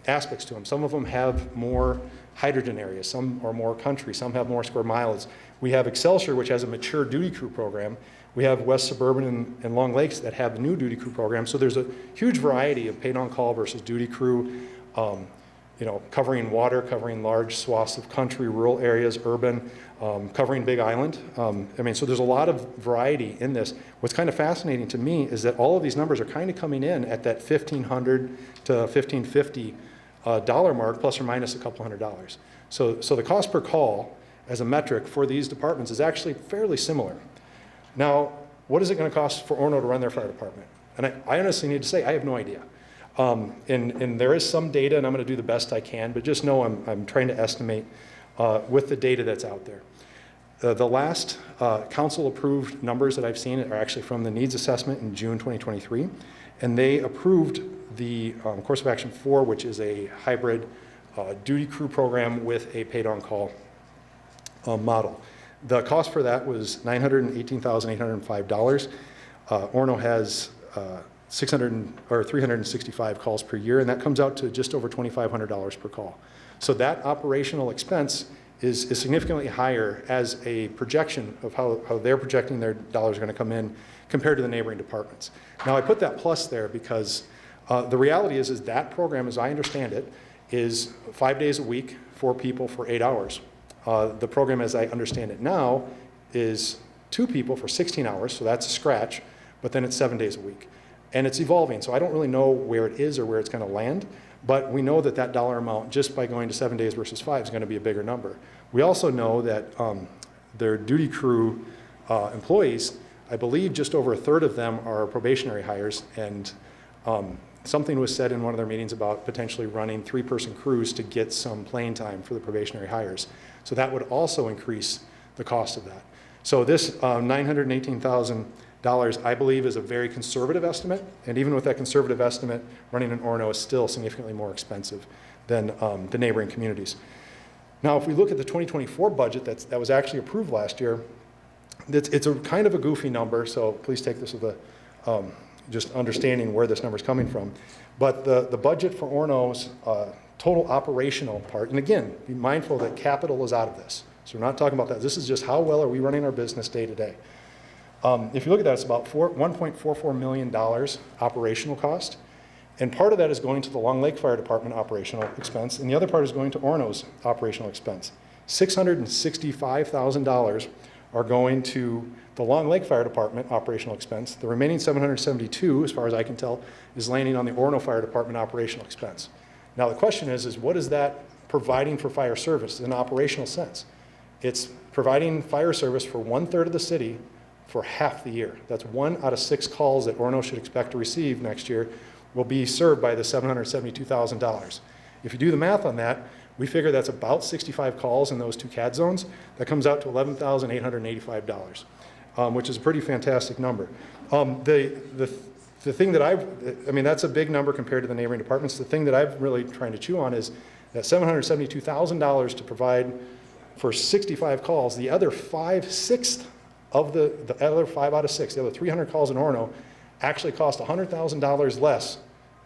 D: aspects to them. Some of them have more hydrogen areas, some are more country, some have more square miles. We have Excelsior, which has a mature duty crew program. We have West Suburban and Long Lakes that have the new duty crew program. So there's a huge variety of paid on call versus duty crew, covering water, covering large swaths of country, rural areas, urban, covering Big Island. So there's a lot of variety in this. What's kind of fascinating to me is that all of these numbers are kind of coming in at that $1,500 to $1,550 dollar mark, plus or minus a couple $100. So the cost per call as a metric for these departments is actually fairly similar. Now, what is it going to cost for Orono to run their fire department? And I honestly need to say, I have no idea. And there is some data, and I'm going to do the best I can, but just know I'm trying to estimate with the data that's out there. The last council-approved numbers that I've seen are actually from the needs assessment in June 2023, and they approved the course of action 4, which is a hybrid duty crew program with a paid-on-call model. The cost for that was $918,805. Orono has 365 calls per year, and that comes out to just over $2,500 per call. So that operational expense is significantly higher as a projection of how they're projecting their dollars are going to come in compared to the neighboring departments. Now, I put that plus there because the reality is that program, as I understand it, is 5 days a week, 4 people for 8 hours. The program, as I understand it now, is 2 people for 16 hours, so that's a scratch, but then it's 7 days a week. And it's evolving, so I don't really know where it is or where it's going to land, but we know that that dollar amount, just by going to 7 days versus 5, is going to be a bigger number. We also know that their duty crew employees, I believe just over a third of them are probationary hires, and something was said in one of their meetings about potentially running 3-person crews to get some plane time for the probationary hires. So that would also increase the cost of that. So this $918,000, I believe, is a very conservative estimate, and even with that conservative estimate, running an Orono is still significantly more expensive than the neighboring communities. Now, if we look at the 2024 budget that was actually approved last year, it's a kind of a goofy number, so please take this with just understanding where this number is coming from. But the budget for Orono's total operational part, and again, be mindful that capital is out of this. So we're not talking about that. This is just how well are we running our business day to day. If you look at that, it's about $1.44 million operational cost. And part of that is going to the Long Lake Fire Department operational expense, and the other part is going to Orono's operational expense. $665,000 are going to the Long Lake Fire Department operational expense. The remaining $772,000, as far as I can tell, is landing on the Orono Fire Department operational expense. Now the question is what is that providing for fire service in an operational sense? It's providing fire service for 1/3 of the city for half the year. That's 1 out of 6 calls that Orono should expect to receive next year will be served by the $772,000. If you do the math on that, we figure that's about 65 calls in those 2 CAD zones. That comes out to $11,885, which is a pretty fantastic number. The thing that that's a big number compared to the neighboring departments. The thing that I'm really trying to chew on is that $772,000 to provide for 65 calls. The other 5/6 of the other 5 out of 6, the other 300 calls in Orono, actually cost $100,000 less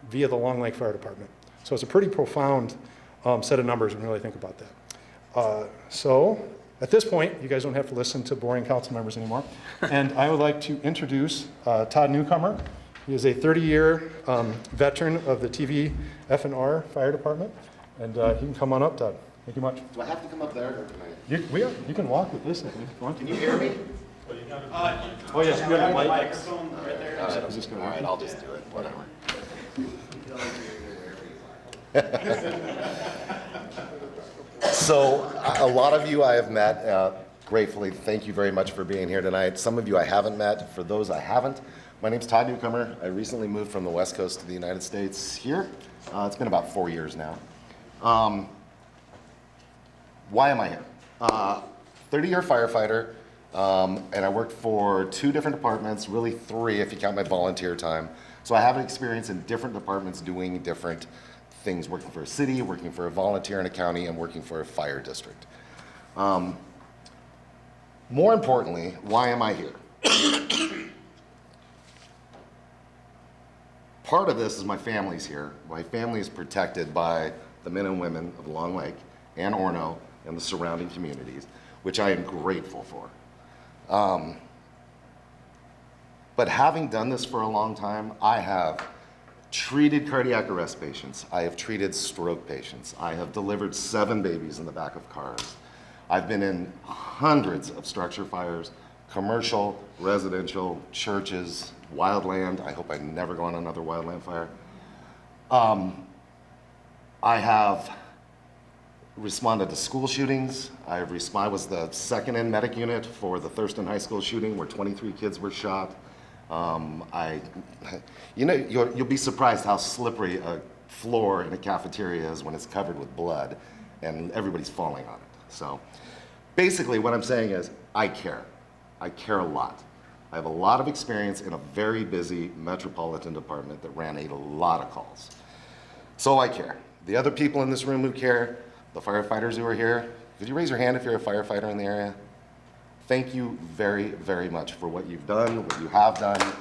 D: via the Long Lake Fire Department. So it's a pretty profound set of numbers when you really think about that. So at this point, you guys don't have to listen to boring council members anymore. And I would like to introduce Todd Newcomer. He is a 30-year veteran of the TV F&R Fire Department. And he can come on up, Todd. Thank you much.
E: Do I have to come up there or can I?
D: You can walk with this, I think, if you want to.
E: Can you hear me?
D: Oh, yes, you have a mic.
E: All right, I'll just do it, whatever. So a lot of you I have met, gratefully, thank you very much for being here tonight. Some of you I haven't met. For those I haven't, my name's Todd Newcomer. I recently moved from the West Coast to the United States here. It's been about 4 years now. Why am I here? 30-year firefighter. And I worked for 2 different departments, really 3 if you count my volunteer time. So I have an experience in different departments doing different things, working for a city, working for a volunteer in a county, and working for a fire district. More importantly, why am I here? Part of this is my family's here. My family is protected by the men and women of Long Lake and Orono and the surrounding communities, which I am grateful for. But having done this for a long time, I have treated cardiac arrest patients. I have treated stroke patients. I have delivered 7 babies in the back of cars. I've been in hundreds of structure fires, commercial, residential, churches, wildland. I hope I never go on another wildland fire. I have responded to school shootings. I was the second in medic unit for the Thurston High School shooting where 23 kids were shot. You'll be surprised how slippery a floor in a cafeteria is when it's covered with blood and everybody's falling on it. So basically what I'm saying is I care. I care a lot. I have a lot of experience in a very busy metropolitan department that ran a lot of calls. So I care. The other people in this room who care, the firefighters who are here, could you raise your hand if you're a firefighter in the area? Thank you very, very much for what you've done, what you have done. And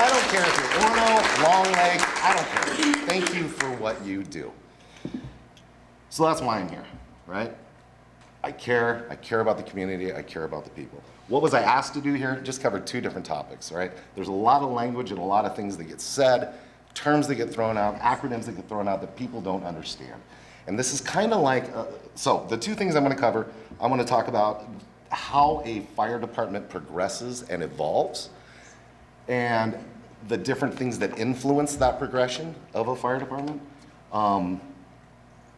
E: I don't care if you're Orono, Long Lake, I don't care. Thank you for what you do. So that's why I'm here, right? I care about the community, I care about the people. What was I asked to do here? Just covered 2 different topics, right? There's a lot of language and a lot of things that get said, terms that get thrown out, acronyms that get thrown out that people don't understand. And this is kind of like, so the 2 things I'm gonna cover, I'm gonna talk about how a fire department progresses and evolves, and the different things that influence that progression of a fire department.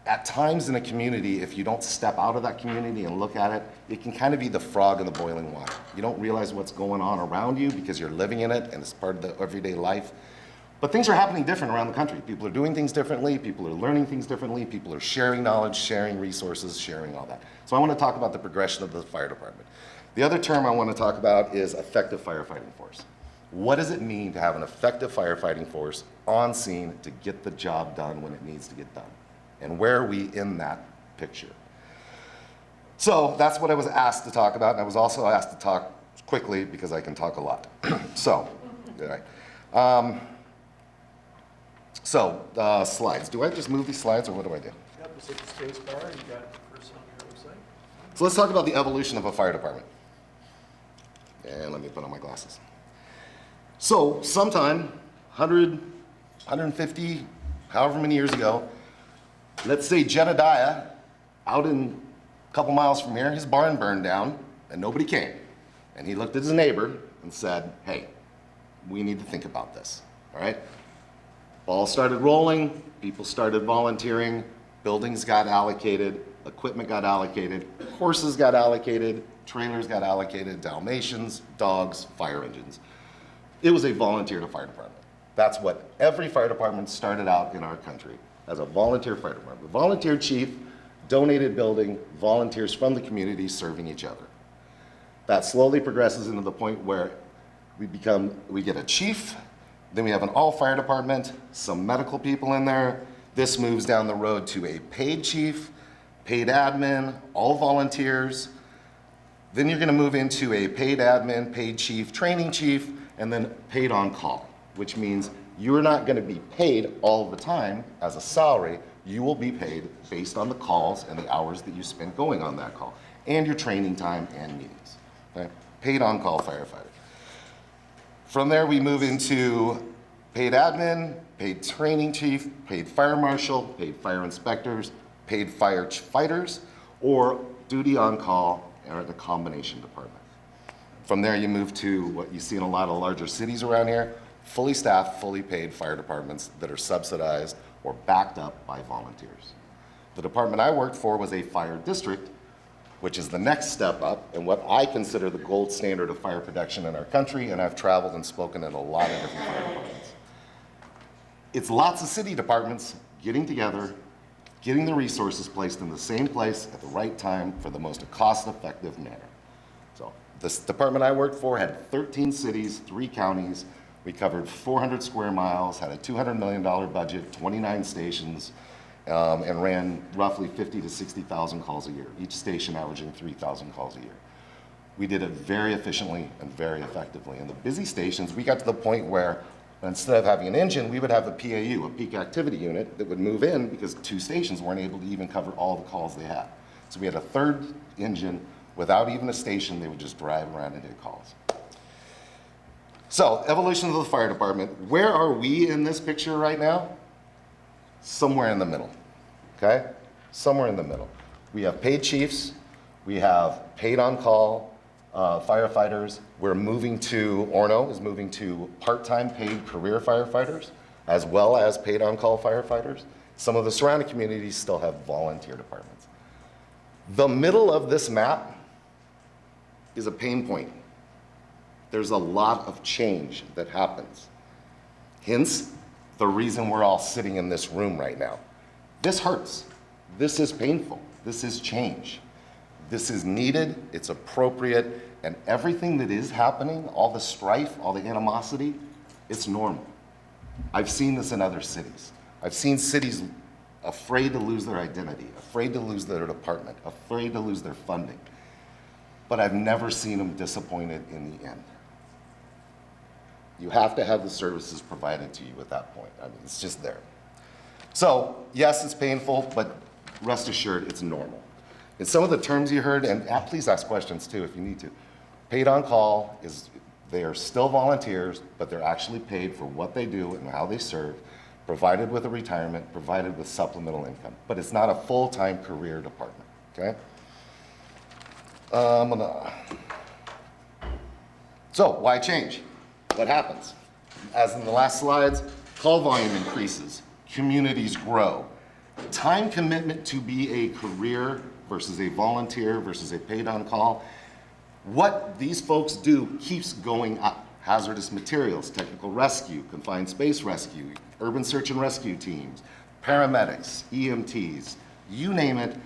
E: At times in a community, if you don't step out of that community and look at it, it can kind of be the frog in the boiling water. You don't realize what's going on around you because you're living in it and it's part of the everyday life. But things are happening different around the country. People are doing things differently, people are learning things differently, people are sharing knowledge, sharing resources, sharing all that. So I want to talk about the progression of the fire department. The other term I want to talk about is effective firefighting force. What does it mean to have an effective firefighting force on scene to get the job done when it needs to get done? And where are we in that picture? So that's what I was asked to talk about, and I was also asked to talk quickly because I can talk a lot. So, slides. Do I just move these slides, or what do I do?
B: Yep, just hit the space bar, and you got the person on your website.
E: So let's talk about the evolution of a fire department. And let me put on my glasses. So sometime, 100, 150, however many years ago, let's say Jedediah, out in a couple miles from here, his barn burned down and nobody came. And he looked at his neighbor and said, hey, we need to think about this, all right? Ball started rolling, people started volunteering, buildings got allocated, equipment got allocated, horses got allocated, trailers got allocated, Dalmatians, dogs, fire engines. It was a volunteer to fire department. That's what every fire department started out in our country, as a volunteer fire department. Volunteer chief, donated building, volunteers from the community serving each other. That slowly progresses into the point where we get a chief, then we have an all fire department, some medical people in there. This moves down the road to a paid chief, paid admin, all volunteers. Then you're gonna move into a paid admin, paid chief, training chief, and then paid on call, which means you're not gonna be paid all the time as a salary. You will be paid based on the calls and the hours that you spent going on that call, and your training time and meetings, okay? Paid on call firefighter. From there, we move into paid admin, paid training chief, paid fire marshal, paid fire inspectors, paid firefighters, or duty on call, or the combination department. From there, you move to what you see in a lot of larger cities around here, fully staffed, fully paid fire departments that are subsidized or backed up by volunteers. The department I worked for was a fire district, which is the next step up and what I consider the gold standard of fire protection in our country, and I've traveled and spoken in a lot of different fire departments. It's lots of city departments getting together, getting the resources placed in the same place at the right time for the most cost-effective manner. So this department I worked for had 13 cities, 3 counties. We covered 400 square miles, had a $200 million budget, 29 stations, and ran roughly 50 to 60,000 calls a year, each station averaging 3,000 calls a year. We did it very efficiently and very effectively. In the busy stations, we got to the point where instead of having an engine, we would have a PAU, a peak activity unit, that would move in because 2 stations weren't able to even cover all the calls they had. So we had a 3rd engine without even a station. They would just drive around and hit calls. So, evolution of the fire department. Where are we in this picture right now? Somewhere in the middle, okay? Somewhere in the middle. We have paid chiefs, we have paid on-call firefighters. We're moving to, Orono is moving to part-time paid career firefighters, as well as paid on-call firefighters. Some of the surrounding communities still have volunteer departments. The middle of this map is a pain point. There's a lot of change that happens. Hence, the reason we're all sitting in this room right now. This hurts. This is painful. This is change. This is needed, it's appropriate, and everything that is happening, all the strife, all the animosity, it's normal. I've seen this in other cities. I've seen cities afraid to lose their identity, afraid to lose their department, afraid to lose their funding. But I've never seen them disappointed in the end. You have to have the services provided to you at that point. I mean, it's just there. So, yes, it's painful, but rest assured, it's normal. And some of the terms you heard, and please ask questions too if you need to. Paid on call is, they are still volunteers, but they're actually paid for what they do and how they serve, provided with a retirement, provided with supplemental income. But it's not a full-time career department, okay? So, why change? What happens? As in the last slides, call volume increases, communities grow. Time commitment to be a career versus a volunteer versus a paid on call, what these folks do keeps going up. Hazardous materials, technical rescue, confined space rescue, urban search and rescue teams, paramedics, EMTs, you name it,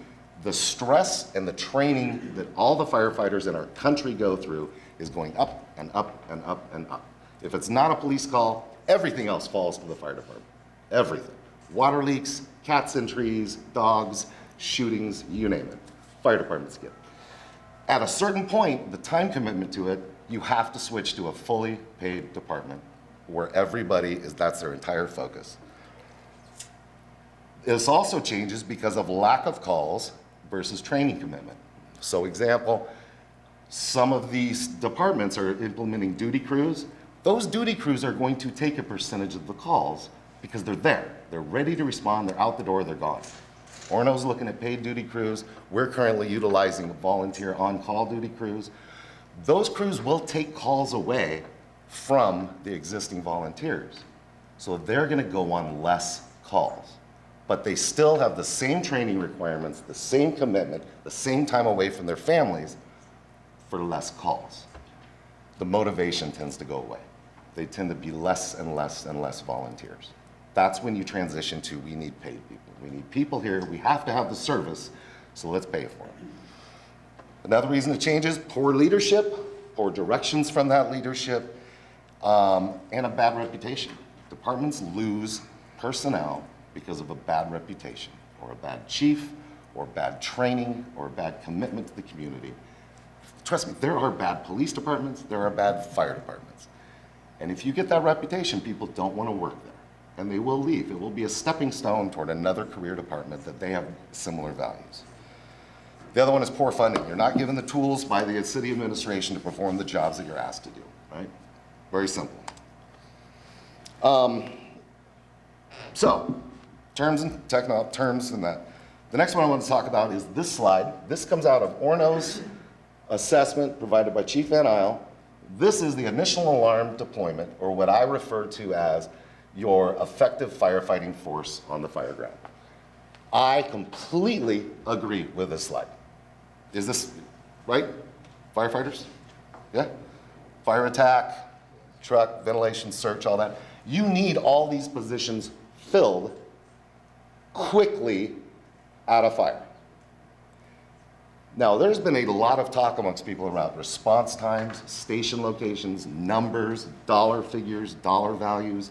E: the stress and the training that all the firefighters in our country go through is going up and up and up and up. If it's not a police call, everything else falls to the fire department. Everything. Water leaks, cats in trees, dogs, shootings, you name it. Fire departments get it. At a certain point, the time commitment to it, you have to switch to a fully paid department where everybody is, that's their entire focus. This also changes because of lack of calls versus training commitment. So example, some of these departments are implementing duty crews. Those duty crews are going to take a percentage of the calls because they're there. They're ready to respond, they're out the door, they're gone. Orono's looking at paid duty crews. We're currently utilizing volunteer on-call duty crews. Those crews will take calls away from the existing volunteers. So they're gonna go on less calls. But they still have the same training requirements, the same commitment, the same time away from their families for less calls. The motivation tends to go away. They tend to be less and less and less volunteers. That's when you transition to, we need paid people. We need people here, we have to have the service, so let's pay for them. Another reason it changes, poor leadership, poor directions from that leadership, and a bad reputation. Departments lose personnel because of a bad reputation, or a bad chief, or bad training, or a bad commitment to the community. Trust me, there are bad police departments, there are bad fire departments. And if you get that reputation, people don't want to work there. And they will leave. It will be a stepping stone toward another career department that they have similar values. The other one is poor funding. You're not given the tools by the city administration to perform the jobs that you're asked to do, right? Very simple. So, terms and terms and that. The next one I want to talk about is this slide. This comes out of Orono's assessment provided by Chief Van Isle. This is the initial alarm deployment, or what I refer to as your effective firefighting force on the fire ground. I completely agree with this slide. Is this right? Firefighters? Yeah? Fire attack, truck, ventilation, search, all that. You need all these positions filled quickly at a fire. Now, there's been a lot of talk amongst people around response times, station locations, numbers, dollar figures, dollar values.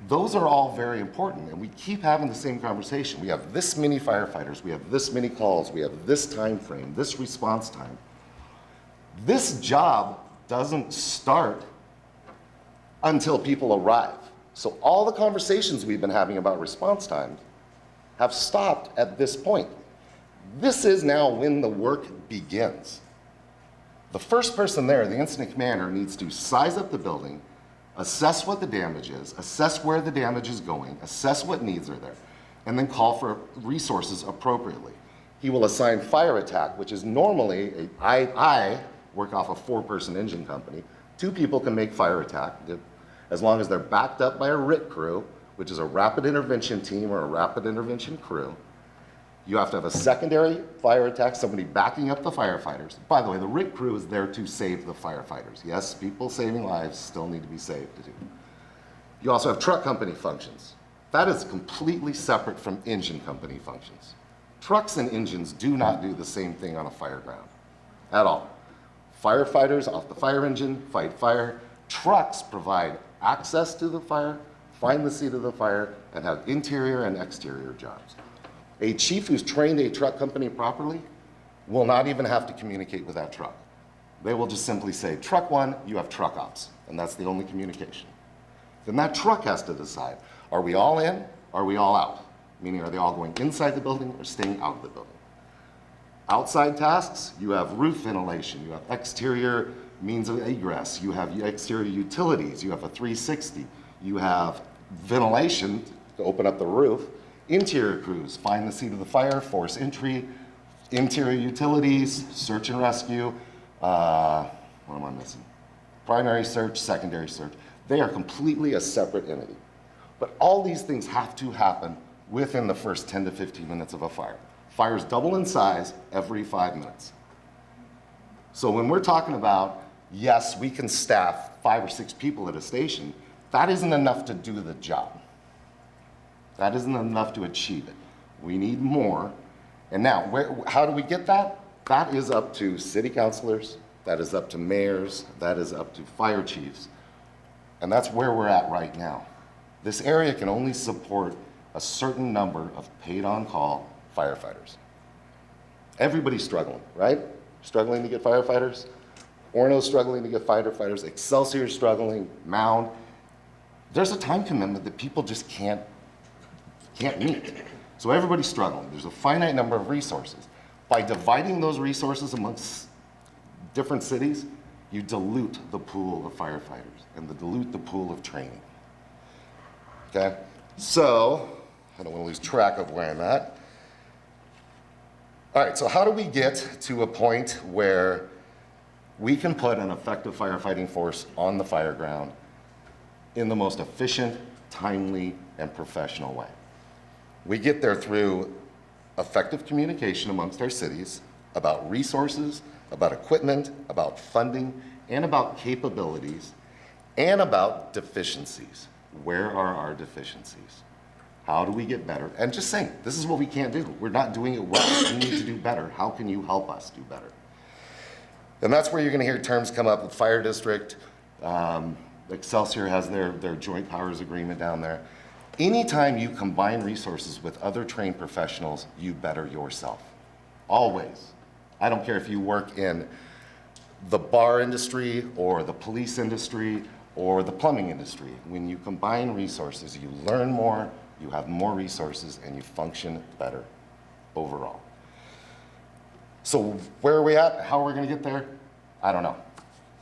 E: Those are all very important, and we keep having the same conversation. We have this many firefighters, we have this many calls, we have this time frame, this response time. This job doesn't start until people arrive. So all the conversations we've been having about response times have stopped at this point. This is now when the work begins. The first person there, the incident commander, needs to size up the building, assess what the damage is, assess where the damage is going, assess what needs are there, and then call for resources appropriately. He will assign fire attack, which is normally, I work off a 4-person engine company. 2 people can make fire attack, as long as they're backed up by a RIT crew, which is a rapid intervention team or a rapid intervention crew. You have to have a secondary fire attack, somebody backing up the firefighters. By the way, the RIT crew is there to save the firefighters. Yes, people saving lives still need to be saved. You also have truck company functions. That is completely separate from engine company functions. Trucks and engines do not do the same thing on a fire ground at all. Firefighters off the fire engine, fight fire. Trucks provide access to the fire, find the seat of the fire, and have interior and exterior jobs. A chief who's trained a truck company properly will not even have to communicate with that truck. They will just simply say, truck 1, you have truck ops, and that's the only communication. Then that truck has to decide, are we all in, are we all out? Meaning, are they all going inside the building or staying out of the building? Outside tasks, you have roof ventilation, you have exterior means of egress, you have exterior utilities, you have a 360, you have ventilation to open up the roof, interior crews, find the seat of the fire, force entry, interior utilities, search and rescue, what am I missing? Primary search, secondary search. They are completely a separate entity. But all these things have to happen within the first 10 to 15 minutes of a fire. Fires double in size every 5 minutes. So when we're talking about, yes, we can staff 5 or 6 people at a station, that isn't enough to do the job. That isn't enough to achieve it. We need more. And now, how do we get that? That is up to city councilors, that is up to mayors, that is up to fire chiefs. And that's where we're at right now. This area can only support a certain number of paid on-call firefighters. Everybody's struggling, right? Struggling to get firefighters. Orono's struggling to get firefighters. Excelsior's struggling. Mound. There's a time commitment that people just can't meet. So everybody's struggling. There's a finite number of resources. By dividing those resources amongst different cities, you dilute the pool of firefighters and dilute the pool of training. Okay? So, I don't want to lose track of where I'm at. All right, so how do we get to a point where we can put an effective firefighting force on the fire ground in the most efficient, timely, and professional way? We get there through effective communication amongst our cities about resources, about equipment, about funding, and about capabilities, and about deficiencies. Where are our deficiencies? How do we get better? And just saying, this is what we can't do. We're not doing it well. We need to do better. How can you help us do better? And that's where you're going to hear terms come up with fire district. Excelsior has their joint powers agreement down there. Anytime you combine resources with other trained professionals, you better yourself. Always. I don't care if you work in the bar industry or the police industry or the plumbing industry. When you combine resources, you learn more, you have more resources, and you function better overall. So where are we at? How are we going to get there? I don't know.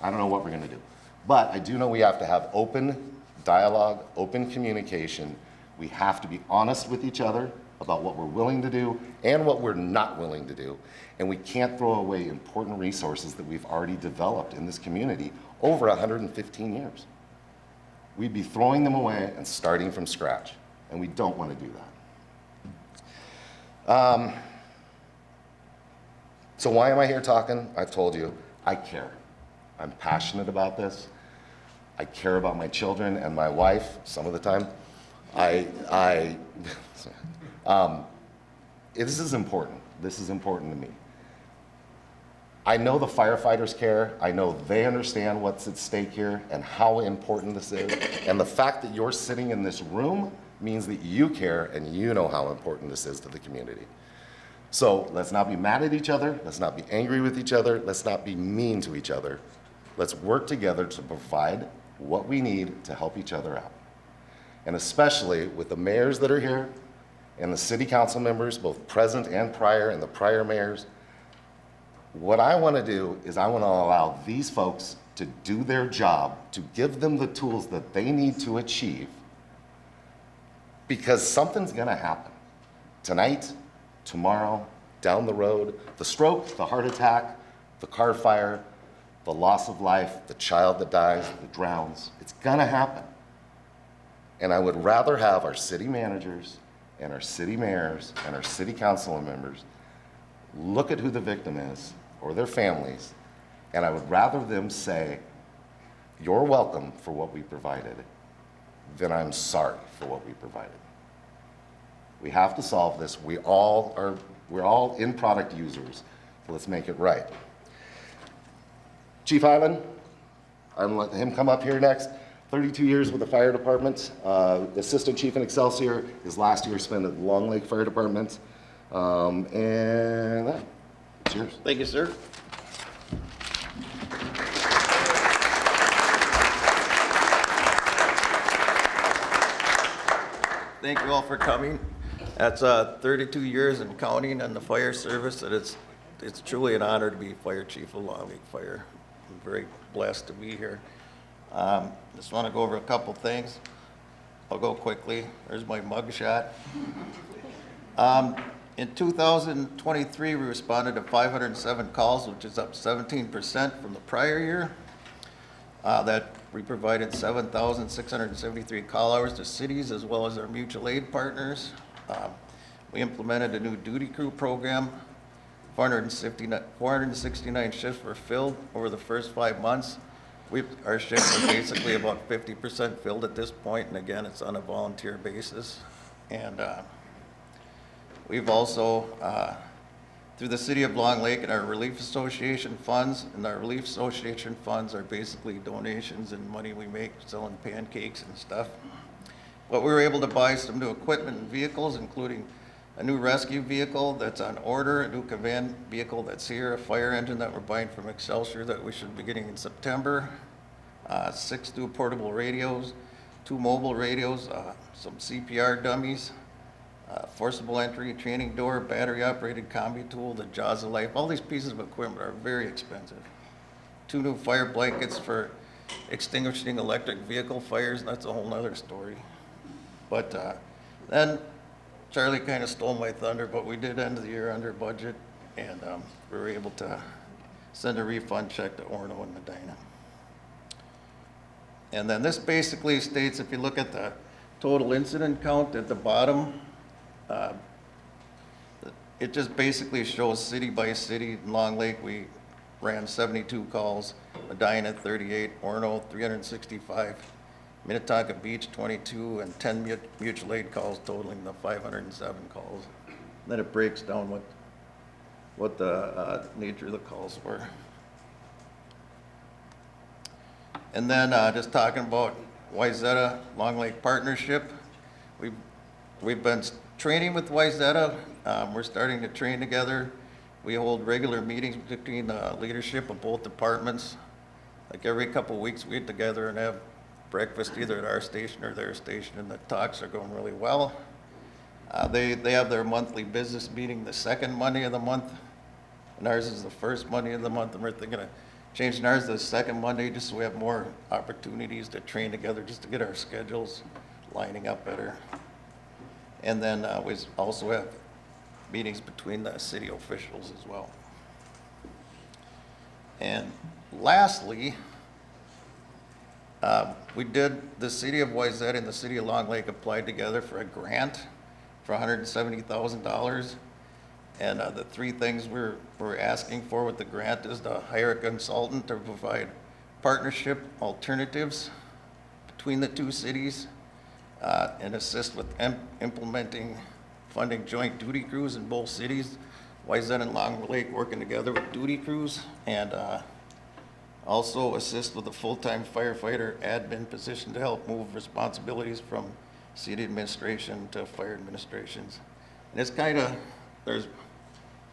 E: I don't know what we're going to do. But I do know we have to have open dialogue, open communication. We have to be honest with each other about what we're willing to do and what we're not willing to do. And we can't throw away important resources that we've already developed in this community over 115 years. We'd be throwing them away and starting from scratch, and we don't want to do that. So why am I here talking? I've told you, I care. I'm passionate about this. I care about my children and my wife some of the time. this is important. This is important to me. I know the firefighters care. I know they understand what's at stake here and how important this is. And the fact that you're sitting in this room means that you care and you know how important this is to the community. So let's not be mad at each other. Let's not be angry with each other. Let's not be mean to each other. Let's work together to provide what we need to help each other out. And especially with the mayors that are here and the city council members, both present and prior, and the prior mayors, what I want to do is I want to allow these folks to do their job, to give them the tools that they need to achieve, because something's going to happen tonight, tomorrow, down the road. The stroke, the heart attack, the car fire, the loss of life, the child that dies, that drowns. It's going to happen. And I would rather have our city managers and our city mayors and our city council members look at who the victim is or their families, and I would rather them say, "You're welcome for what we provided," than "I'm sorry for what we provided." We have to solve this. We're all end product users, so let's make it right. Chief Hyland, I'm letting him come up here next. 32 years with the fire department, assistant chief in Excelsior. His last year spent at Long Lake Fire Department. And it's yours.
F: Thank you, sir. Thank you all for coming. That's 32 years in counting in the fire service, and it's truly an honor to be fire chief of Long Lake Fire. I'm very blessed to be here. Just want to go over a couple things. I'll go quickly. There's my mugshot. In 2023, we responded to 507 calls, which is up 17% from the prior year. We provided 7,673 call hours to cities as well as our mutual aid partners. We implemented a new duty crew program. 469 shifts were filled over the first 5 months. Our shifts are basically about 50% filled at this point, and again, it's on a volunteer basis. And we've also, through the City of Long Lake and our Relief Association funds, and our Relief Association funds are basically donations and money we make selling pancakes and stuff. But we were able to buy some new equipment and vehicles, including a new rescue vehicle that's on order, a new command vehicle that's here, a fire engine that we're buying from Excelsior that we should be getting in September, 6 new portable radios, 2 mobile radios, some CPR dummies, forcible entry, training door, battery operated combi tool, the Jaws of Life. All these pieces of equipment are very expensive. 2 new fire blankets for extinguishing electric vehicle fires, and that's a whole nother story. But then Charlie kind of stole my thunder, but we did end the year under budget, and we were able to send a refund check to Orono and Medina. And then this basically states, if you look at the total incident count at the bottom, it just basically shows city by city. In Long Lake, we ran 72 calls, Medina 38, Orono 365, Minnetonka Beach 22, and 10 mutual aid calls totaling the 507 calls. And then it breaks down what the nature of the calls were. And then just talking about Wayzata Long Lake Partnership, we've been training with Wayzata. We're starting to train together. We hold regular meetings between the leadership of both departments. Like every couple of weeks, we get together and have breakfast either at our station or their station, and the talks are going really well. They have their monthly business meeting the second Monday of the month, and ours is the first Monday of the month, and we're thinking of changing ours to the second Monday just so we have more opportunities to train together, just to get our schedules lining up better. And then we also have meetings between the city officials as well. And lastly, the city of Wayzata and the city of Long Lake applied together for a grant for $170,000. And the 3 things we're asking for with the grant is to hire a consultant to provide partnership alternatives between the 2 cities and assist with implementing funding joint duty crews in both cities, Wayzata and Long Lake working together with duty crews, and also assist with a full-time firefighter admin position to help move responsibilities from city administration to fire administrations. And it's kind of, there's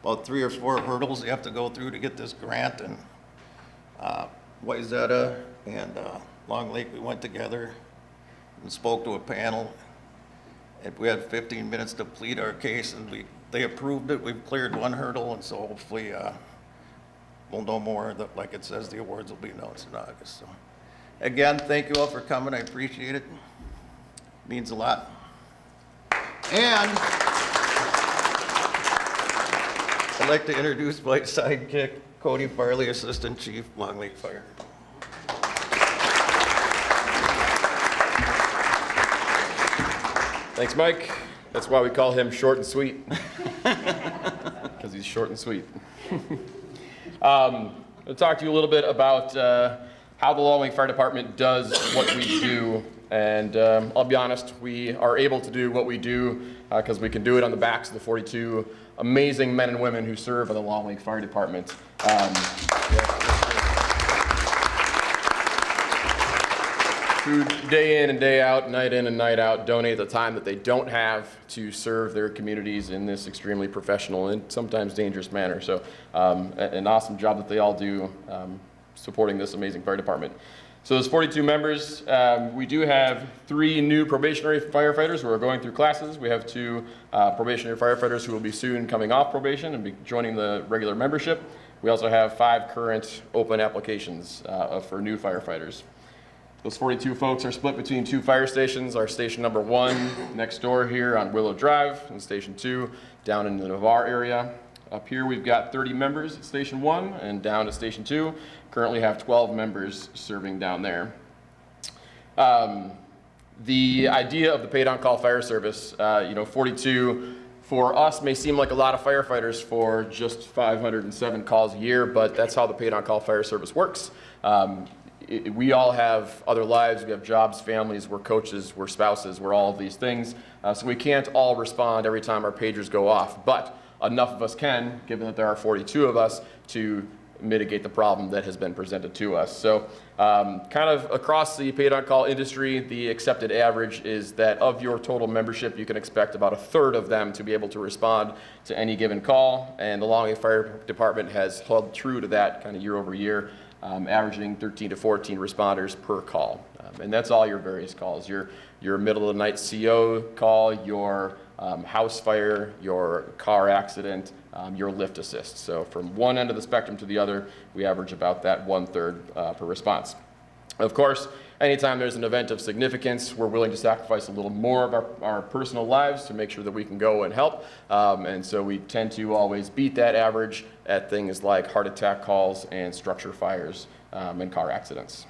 F: about 3 or 4 hurdles you have to go through to get this grant, and Wayzata and Long Lake, we went together and spoke to a panel, and we had 15 minutes to plead our case, and they approved it. We've cleared 1 hurdle, and so hopefully we'll know more. That, like it says, the awards will be announced in August. So again, thank you all for coming. I appreciate it. Means a lot. And I'd like to introduce my sidekick, Cody Farley, Assistant Chief, Long Lake Fire.
G: Thanks, Mike. That's why we call him short and sweet, because he's short and sweet. I'll talk to you a little bit about how the Long Lake Fire Department does what we do. And I'll be honest, we are able to do what we do because we can do it on the backs of the 42 amazing men and women who serve in the Long Lake Fire Department. Who day in and day out, night in and night out, donate the time that they don't have to serve their communities in this extremely professional and sometimes dangerous manner. So an awesome job that they all do supporting this amazing fire department. So there's 42 members. We do have 3 new probationary firefighters who are going through classes. We have 2 probationary firefighters who will be soon coming off probation and be joining the regular membership. We also have 5 current open applications for new firefighters. Those 42 folks are split between 2 fire stations. Our station number 1 next door here on Willow Drive, and station 2 down in the Navarre area. Up here we've got 30 members at station 1, and down at station 2 currently have 12 members serving down there. The idea of the paid on-call fire service, 42 for us may seem like a lot of firefighters for just 507 calls a year, but that's how the paid on-call fire service works. We all have other lives, we have jobs, families, we're coaches, we're spouses, we're all of these things. So we can't all respond every time our pagers go off, but enough of us can, given that there are 42 of us, to mitigate the problem that has been presented to us. So kind of across the paid on-call industry, the accepted average is that of your total membership, you can expect about 1/3 of them to be able to respond to any given call, and the Long Lake Fire Department has held true to that kind of year over year, averaging 13 to 14 responders per call. And that's all your various calls, your middle of the night CO call, your house fire, your car accident, your lift assist. So from one end of the spectrum to the other, we average about that 1/3 per response. Of course, anytime there's an event of significance, we're willing to sacrifice a little more of our personal lives to make sure that we can go and help. And so we tend to always beat that average at things like heart attack calls and structure fires and car accidents.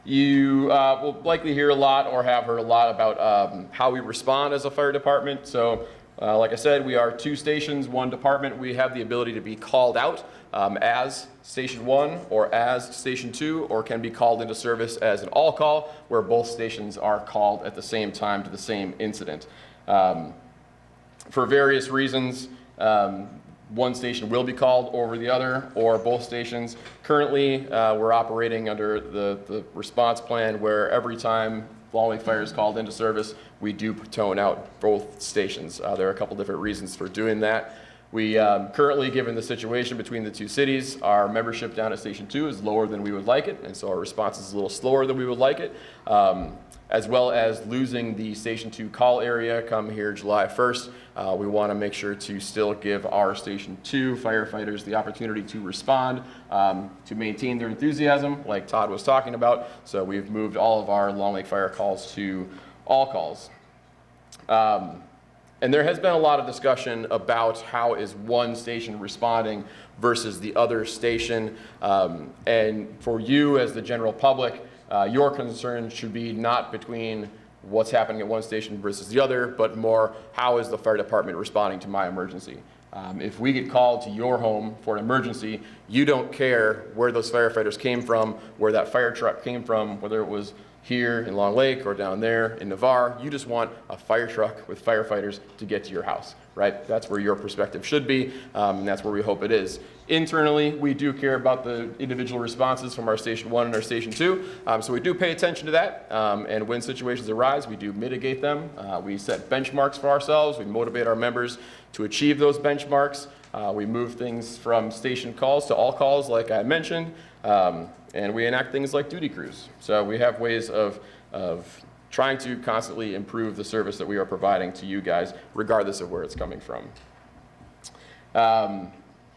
G: You will likely hear a lot or have heard a lot about how we respond as a fire department. So like I said, we are 2 stations, 1 department. We have the ability to be called out as Station 1 or as Station 2, or can be called into service as an all-call, where both stations are called at the same time to the same incident. For various reasons, one station will be called over the other, or both stations. Currently, we're operating under the response plan where every time Long Lake Fire is called into service, we do tone out both stations. There are a couple different reasons for doing that. We currently, given the situation between the 2 cities, our membership down at Station 2 is lower than we would like it, and so our response is a little slower than we would like it, as well as losing the Station 2 call area come here July 1st. We want to make sure to still give our Station 2 firefighters the opportunity to respond, to maintain their enthusiasm, like Todd was talking about. So we've moved all of our Long Lake Fire calls to all calls. And there has been a lot of discussion about how is one station responding versus the other station. And for you as the general public, your concern should be not between what's happening at one station versus the other, but more how is the fire department responding to my emergency. If we get called to your home for an emergency, you don't care where those firefighters came from, where that fire truck came from, whether it was here in Long Lake or down there in Navarre. You just want a fire truck with firefighters to get to your house, right? That's where your perspective should be, and that's where we hope it is. Internally, we do care about the individual responses from our Station 1 and our Station 2, so we do pay attention to that, and when situations arise, we do mitigate them. We set benchmarks for ourselves. We motivate our members to achieve those benchmarks. We move things from station calls to all calls, like I mentioned, and we enact things like duty crews. So we have ways of trying to constantly improve the service that we are providing to you guys, regardless of where it's coming from.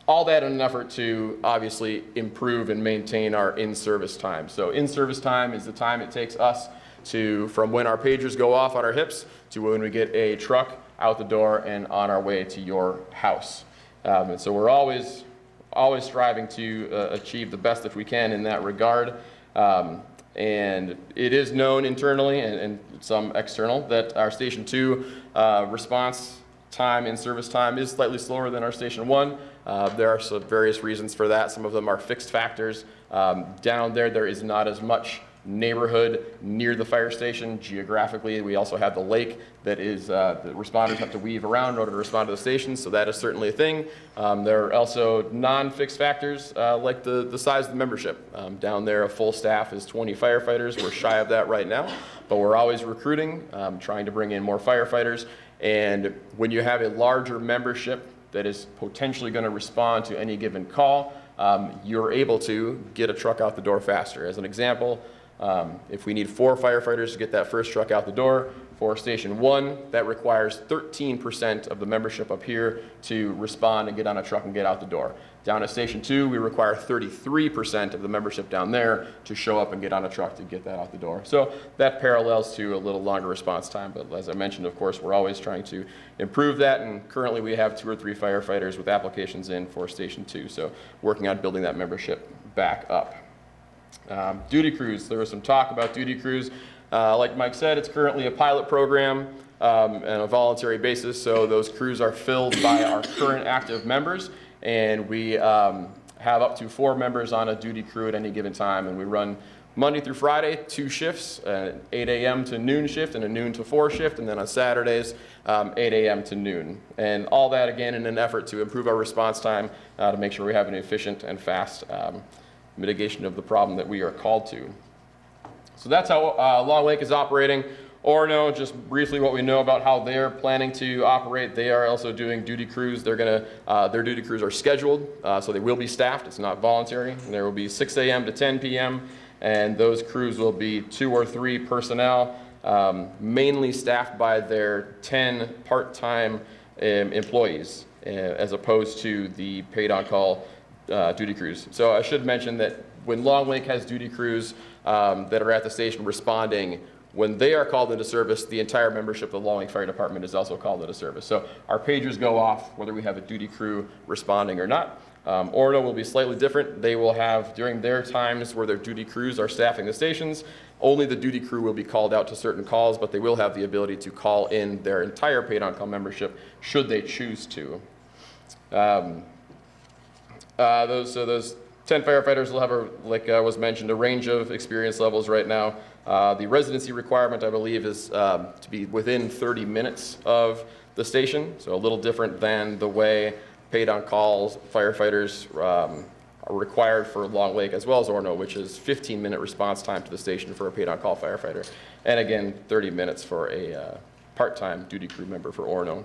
G: All that in an effort to obviously improve and maintain our in-service time. So in-service time is the time it takes us from when our pagers go off on our hips to when we get a truck out the door and on our way to your house. And so we're always striving to achieve the best that we can in that regard. And it is known internally and some external that our Station 2 response time and service time is slightly slower than our Station 1. There are some various reasons for that. Some of them are fixed factors. Down there is not as much neighborhood near the fire station geographically. We also have the lake that is the responders have to weave around in order to respond to the station, so that is certainly a thing. There are also non-fixed factors like the size of the membership. Down there, a full staff is 20 firefighters. We're shy of that right now, but we're always recruiting, trying to bring in more firefighters. And when you have a larger membership that is potentially going to respond to any given call, you're able to get a truck out the door faster. As an example, if we need 4 firefighters to get that first truck out the door, for Station 1, that requires 13% of the membership up here to respond and get on a truck and get out the door. Down at Station 2, we require 33% of the membership down there to show up and get on a truck to get that out the door. So that parallels to a little longer response time, but as I mentioned, of course, we're always trying to improve that, and currently we have 2 or 3 firefighters with applications in for Station 2, so working on building that membership back up. Duty crews, there was some talk about duty crews. Like Mike said, it's currently a pilot program on a voluntary basis, so those crews are filled by our current active members, and we have up to 4 members on a duty crew at any given time, and we run Monday through Friday, 2 shifts, 8 a.m. to noon shift and a noon to 4 shift, and then on Saturdays, 8 a.m. to noon. And all that, again, in an effort to improve our response time to make sure we have an efficient and fast mitigation of the problem that we are called to. So that's how Long Lake is operating. Orono, just briefly what we know about how they're planning to operate. They are also doing duty crews. They're their duty crews are scheduled, so they will be staffed. It's not voluntary. There will be 6 a.m. to 10 p.m., and those crews will be 2 or 3 personnel, mainly staffed by their 10 part-time employees, as opposed to the paid on-call duty crews. So I should mention that when Long Lake has duty crews that are at the station responding, when they are called into service, the entire membership of the Long Lake Fire Department is also called into service. So our pagers go off whether we have a duty crew responding or not. Orono will be slightly different. They will have, during their times where their duty crews are staffing the stations, only the duty crew will be called out to certain calls, but they will have the ability to call in their entire paid on-call membership should they choose to. Those 10 firefighters will have, like was mentioned, a range of experience levels right now. The residency requirement, I believe, is to be within 30 minutes of the station, so a little different than the way paid on calls firefighters are required for Long Lake as well as Orono, which is 15-minute response time to the station for a paid on call firefighter, and again 30 minutes for a part-time duty crew member for Orono.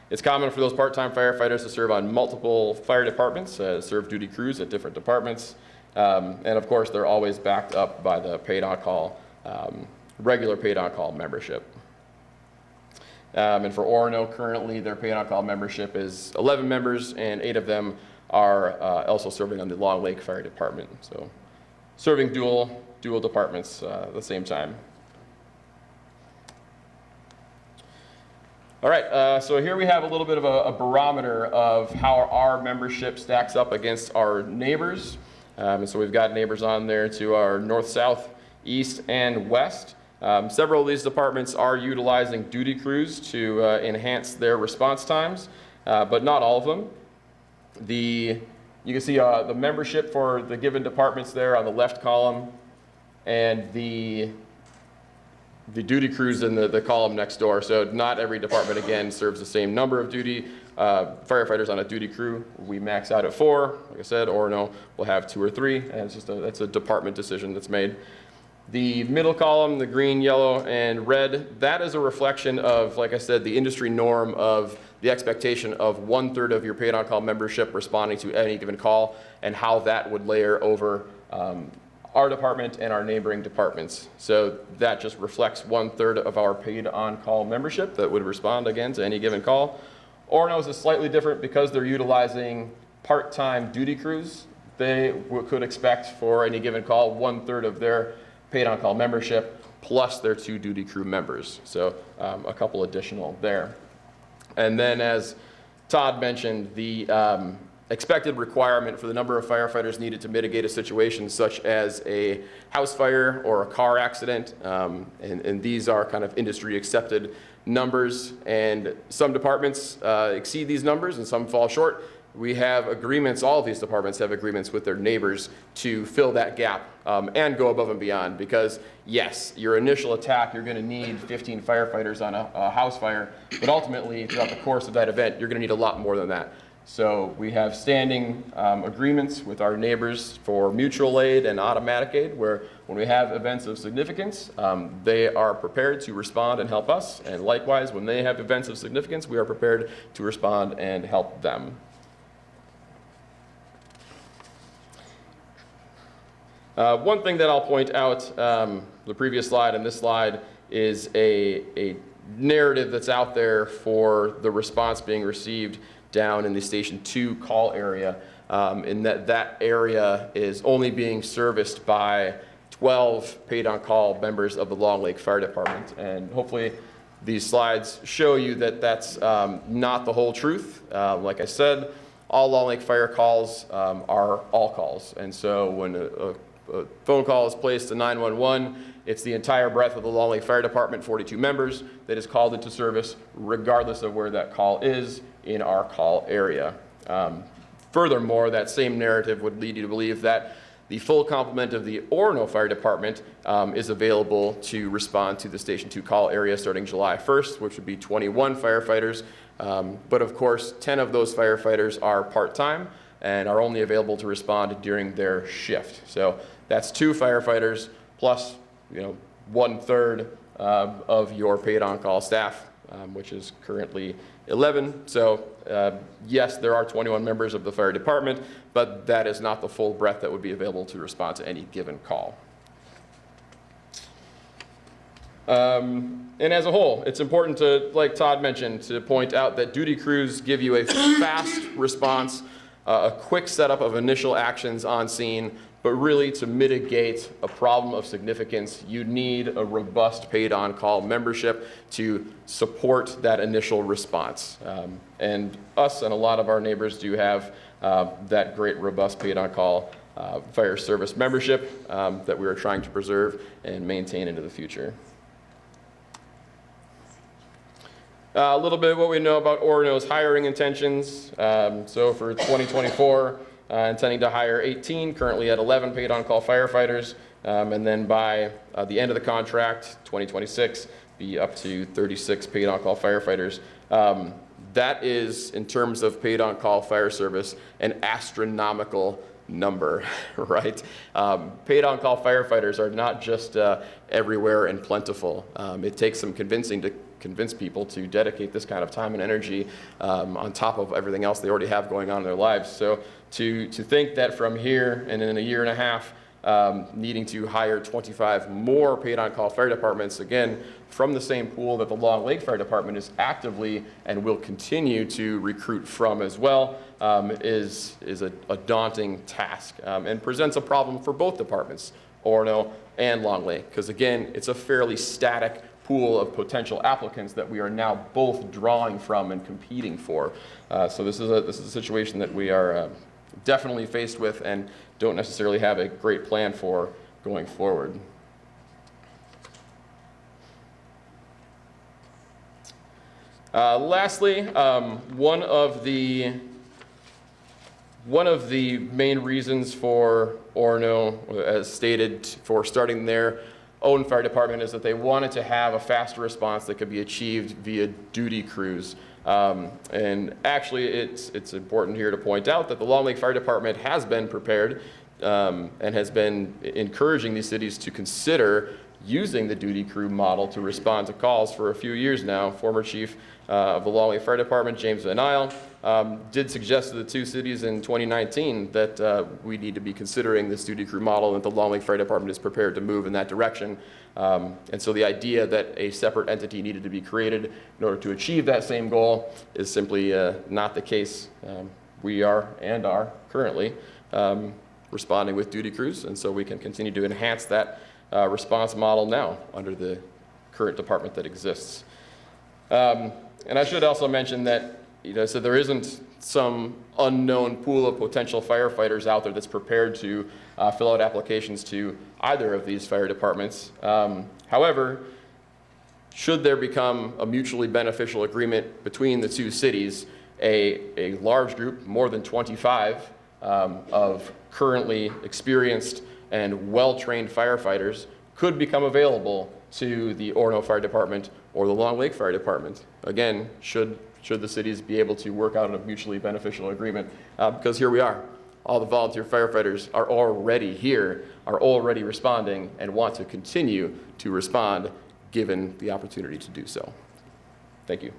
G: It's common for those part-time firefighters to serve on multiple fire departments, serve duty crews at different departments, and of course they're always backed up by the paid on call, regular paid on call membership. And for Orono, currently their paid on call membership is 11 members, and 8 of them are also serving on the Long Lake Fire Department. So serving dual departments at the same time. All right, so here we have a little bit of a barometer of how our membership stacks up against our neighbors. And so we've got neighbors on there to our north, south, east, and west. Several of these departments are utilizing duty crews to enhance their response times, but not all of them. You can see the membership for the given departments there on the left column, and the duty crews in the column next door. So not every department, again, serves the same number of duty firefighters on a duty crew. We max out at 4. Like I said, Orono will have 2 or 3, and it's just that's a department decision that's made. The middle column, the green, yellow, and red, that is a reflection of, like I said, the industry norm of the expectation of 1/3 of your paid on-call membership responding to any given call, and how that would layer over our department and our neighboring departments. So that just reflects 1/3 of our paid on-call membership that would respond, again, to any given call. Orono's is slightly different because they're utilizing part-time duty crews. They could expect for any given call 1/3 of their paid on-call membership plus their 2 duty crew members. So a couple additional there. And then, as Todd mentioned, the expected requirement for the number of firefighters needed to mitigate a situation such as a house fire or a car accident. And these are kind of industry accepted numbers, and some departments exceed these numbers and some fall short. We have agreements, all of these departments have agreements with their neighbors to fill that gap and go above and beyond, because yes, your initial attack, you're gonna need 15 firefighters on a house fire, but ultimately throughout the course of that event, you're gonna need a lot more than that. So we have standing agreements with our neighbors for mutual aid and automatic aid, where when we have events of significance, they are prepared to respond and help us, and likewise, when they have events of significance, we are prepared to respond and help them. One thing that I'll point out, the previous slide and this slide, is a narrative that's out there for the response being received down in the Station 2 call area, in that area is only being serviced by 12 paid-on-call members of the Long Lake Fire Department. And hopefully these slides show you that that's not the whole truth. Like I said, all Long Lake Fire calls are all calls. And so when a phone call is placed to 911, it's the entire breadth of the Long Lake Fire Department, 42 members, that is called into service regardless of where that call is in our call area. Furthermore, that same narrative would lead you to believe that the full complement of the Orono Fire Department is available to respond to the Station 2 call area starting July 1st, which would be 21 firefighters. But of course, 10 of those firefighters are part-time and are only available to respond during their shift. So that's 2 firefighters plus, 1/3 of your paid on-call staff, which is currently 11. So yes, there are 21 members of the fire department, but that is not the full breadth that would be available to respond to any given call. And as a whole, it's important to, like Todd mentioned, to point out that duty crews give you a fast response, a quick setup of initial actions on scene, but really to mitigate a problem of significance, you need a robust paid on-call membership to support that initial response. And us and a lot of our neighbors do have that great robust paid on-call fire service membership that we are trying to preserve and maintain into the future. A little bit of what we know about Orono's hiring intentions. So for 2024, intending to hire 18, currently at 11 paid on-call firefighters, and then by the end of the contract, 2026, be up to 36 paid on-call firefighters. That is, in terms of paid on-call fire service, an astronomical number, right? Paid on-call firefighters are not just everywhere and plentiful. It takes some convincing to convince people to dedicate this kind of time and energy on top of everything else they already have going on in their lives. So to think that from here and in a year and a half, needing to hire 25 more paid on-call fire departments, again, from the same pool that the Long Lake Fire Department is actively and will continue to recruit from as well, is a daunting task and presents a problem for both departments, Orono and Long Lake, because again, it's a fairly static pool of potential applicants that we are now both drawing from and competing for. So this is a situation that we are definitely faced with and don't necessarily have a great plan for going forward. Lastly, one of the main reasons for Orono, as stated, for starting their own fire department is that they wanted to have a faster response that could be achieved via duty crews. And actually, it's important here to point out that the Long Lake Fire Department has been prepared and has been encouraging these cities to consider using the duty crew model to respond to calls for a few years now. Former chief of the Long Lake Fire Department, James Van Isle, did suggest to the two cities in 2019 that we need to be considering this duty crew model, and that the Long Lake Fire Department is prepared to move in that direction. And so the idea that a separate entity needed to be created in order to achieve that same goal is simply not the case. We are currently responding with duty crews, and so we can continue to enhance that response model now under the current department that exists. And I should also mention that, so there isn't some unknown pool of potential firefighters out there that's prepared to fill out applications to either of these fire departments. However, should there become a mutually beneficial agreement between the two cities, a large group, more than 25, of currently experienced and well-trained firefighters could become available to the Orono Fire Department or the Long Lake Fire Department. Again, should the cities be able to work out a mutually beneficial agreement, because here we are. All the volunteer firefighters are already here, are already responding, and want to continue to respond given the opportunity to do so. Thank you.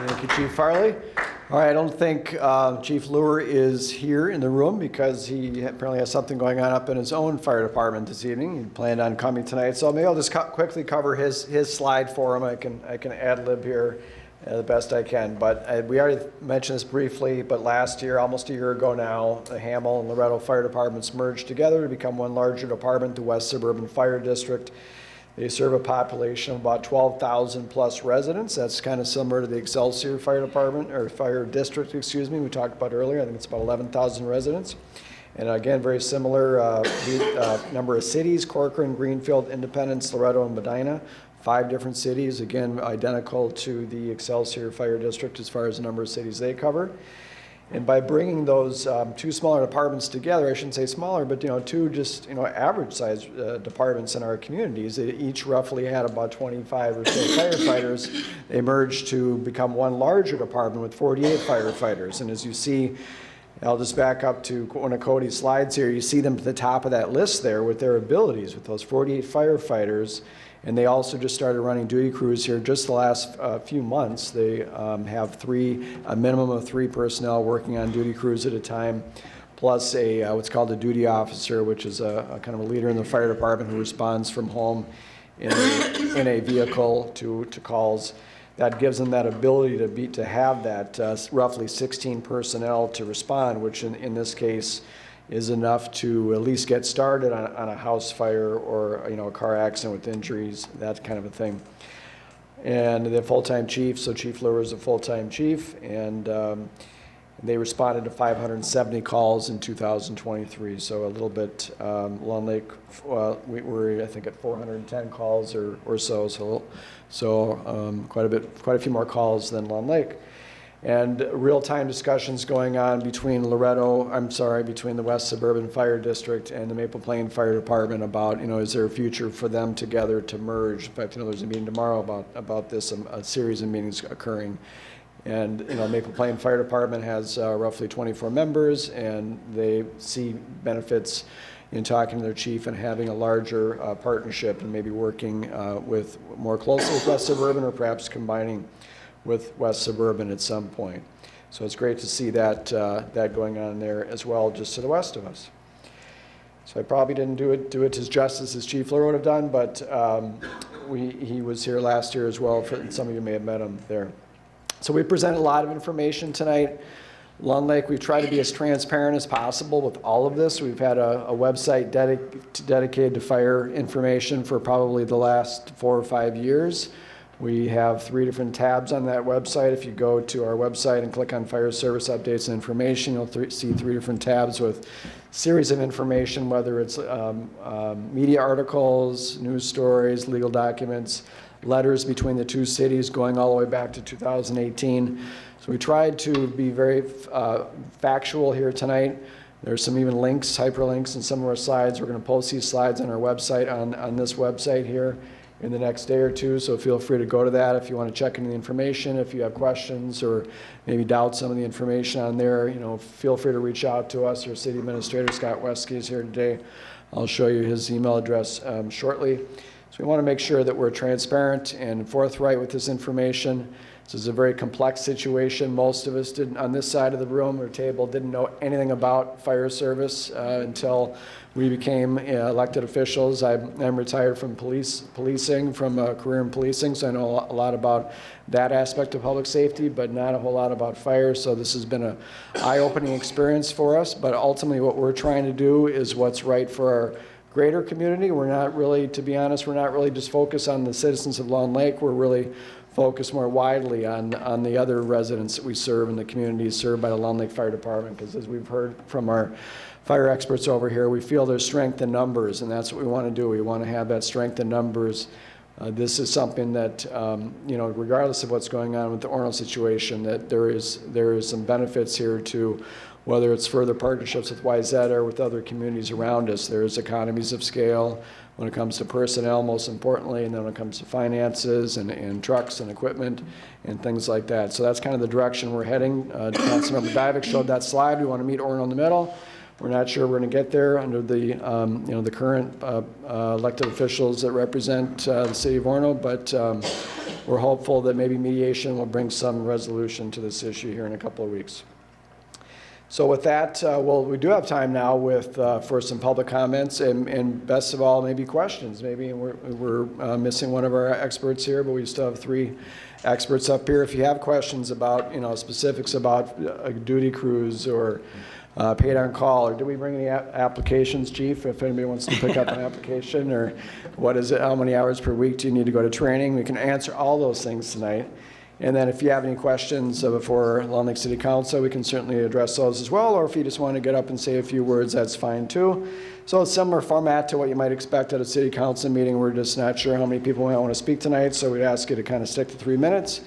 B: Thank you, Chief Farley. All right, I don't think Chief Lure is here in the room because he apparently has something going on up in his own fire department this evening. He planned on coming tonight, so maybe I'll just quickly cover his slide for him. I can ad-lib here the best I can. But we already mentioned this briefly, but last year, almost a year ago now, the Hamel and Loretto Fire Departments merged together to become one larger department, the West Suburban Fire District. They serve a population of about 12,000 plus residents. That's kind of similar to the Excelsior Fire Department, or Fire District, excuse me, we talked about earlier. I think it's about 11,000 residents. And again, very similar number of cities: Corcoran, Greenfield, Independence, Loretto, and Medina. 5 different cities, again, identical to the Excelsior Fire District as far as the number of cities they cover. And by bringing those 2 smaller departments together, I shouldn't say smaller, but 2 just average size departments in our communities, they each roughly had about 25 or so firefighters. They merged to become one larger department with 48 firefighters. And as you see, I'll just back up to one of Cody's slides here. You see them at the top of that list there with their abilities, with those 48 firefighters. And they also just started running duty crews here just the last few months. They have a minimum of 3 personnel working on duty crews at a time, plus a what's called a duty officer, which is a kind of a leader in the fire department who responds from home in a vehicle to calls. That gives them that ability to have that roughly 16 personnel to respond, which in this case is enough to at least get started on a house fire or a car accident with injuries, that kind of a thing. And the full-time chief, so Chief Lure is a full-time chief, and they responded to 570 calls in 2023. So a little bit. Long Lake, we were I think at 410 calls or so. Quite a few more calls than Long Lake. And real-time discussions going on between between the West Suburban Fire District and the Maple Plain Fire Department about, is there a future for them together to merge? In fact, there's a meeting tomorrow about this, a series of meetings occurring. And, Maple Plain Fire Department has roughly 24 members, and they see benefits in talking to their chief and having a larger partnership and maybe working more closely with West Suburban, or perhaps combining with West Suburban at some point. So it's great to see that going on there as well, just to the west of us. So I probably didn't do it as justice as Chief Lure would have done, but he was here last year as well. Some of you may have met him there. So we presented a lot of information tonight. Long Lake, we've tried to be as transparent as possible with all of this. We've had a website dedicated to fire information for probably the last 4 or 5 years. We have 3 different tabs on that website. If you go to our website and click on Fire Service Updates and Information, you'll see 3 different tabs with series of information, whether it's media articles, news stories, legal documents. letters between the two cities going all the way back to 2018. So we tried to be very factual here tonight. There's some even links, hyperlinks in some of our slides. We're going to post these slides on our website, on this website here in the next day or two, so feel free to go to that if you want to check into the information. If you have questions or maybe doubt some of the information on there, feel free to reach out to us. Our City Administrator, Scott Wesky, is here today. I'll show you his email address shortly. So we want to make sure that we're transparent and forthright with this information. This is a very complex situation. Most of us didn't, on this side of the room or table, didn't know anything about fire service until we became elected officials. I'm retired from policing, from a career in policing, so I know a lot about that aspect of public safety, but not a whole lot about fire. So this has been an eye-opening experience for us, but ultimately what we're trying to do is what's right for our greater community. We're not really, to be honest, we're not really just focused on the citizens of Long Lake. We're really focused more widely on the other residents that we serve and the communities served by the Long Lake Fire Department, because as we've heard from our fire experts over here, we feel there's strength in numbers, and that's what we want to do. We want to have that strength in numbers. This is something that, regardless of what's going on with the Orono situation, that there is some benefits here to whether it's further partnerships with YZ or with other communities around us. There's economies of scale when it comes to personnel, most importantly, and then when it comes to finances and trucks and equipment and things like that. So that's kind of the direction we're heading. Councilmember Divick showed that slide. We want to meet Orono in the middle. We're not sure we're going to get there under the, the current elected officials that represent the city of Orono, but we're hopeful that maybe mediation will bring some resolution to this issue here in a couple of weeks. So with that, we do have time now for some public comments and best of all, maybe questions. Maybe we're missing one of our experts here, but we still have 3 experts up here. If you have questions about, specifics about duty crews or paid on call, or do we bring any applications, Chief? If anybody wants to pick up an application, or what is it, how many hours per week do you need to go to training? We can answer all those things tonight. And then if you have any questions before Long Lake City Council, we can certainly address those as well. Or if you just want to get up and say a few words, that's fine too. So it's similar format to what you might expect at a city council meeting. We're just not sure how many people might want to speak tonight, so we'd ask you to kind of stick to 3 minutes.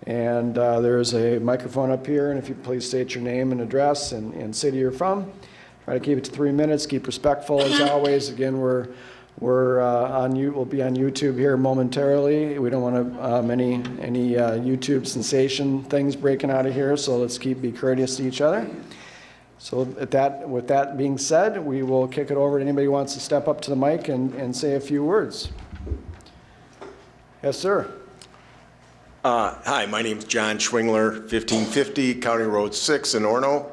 B: And there's a microphone up here, and if you please state your name and address and city you're from. Try to keep it to 3 minutes. Keep respectful as always. Again, we'll be on YouTube here momentarily. We don't want any YouTube sensation things breaking out of here, so let's be courteous to each other. So with that being said, we will kick it over to anybody who wants to step up to the mic and say a few words. Yes, sir.
H: Hi, my name's John Schwingler, 1550 County Road 6 in Orono.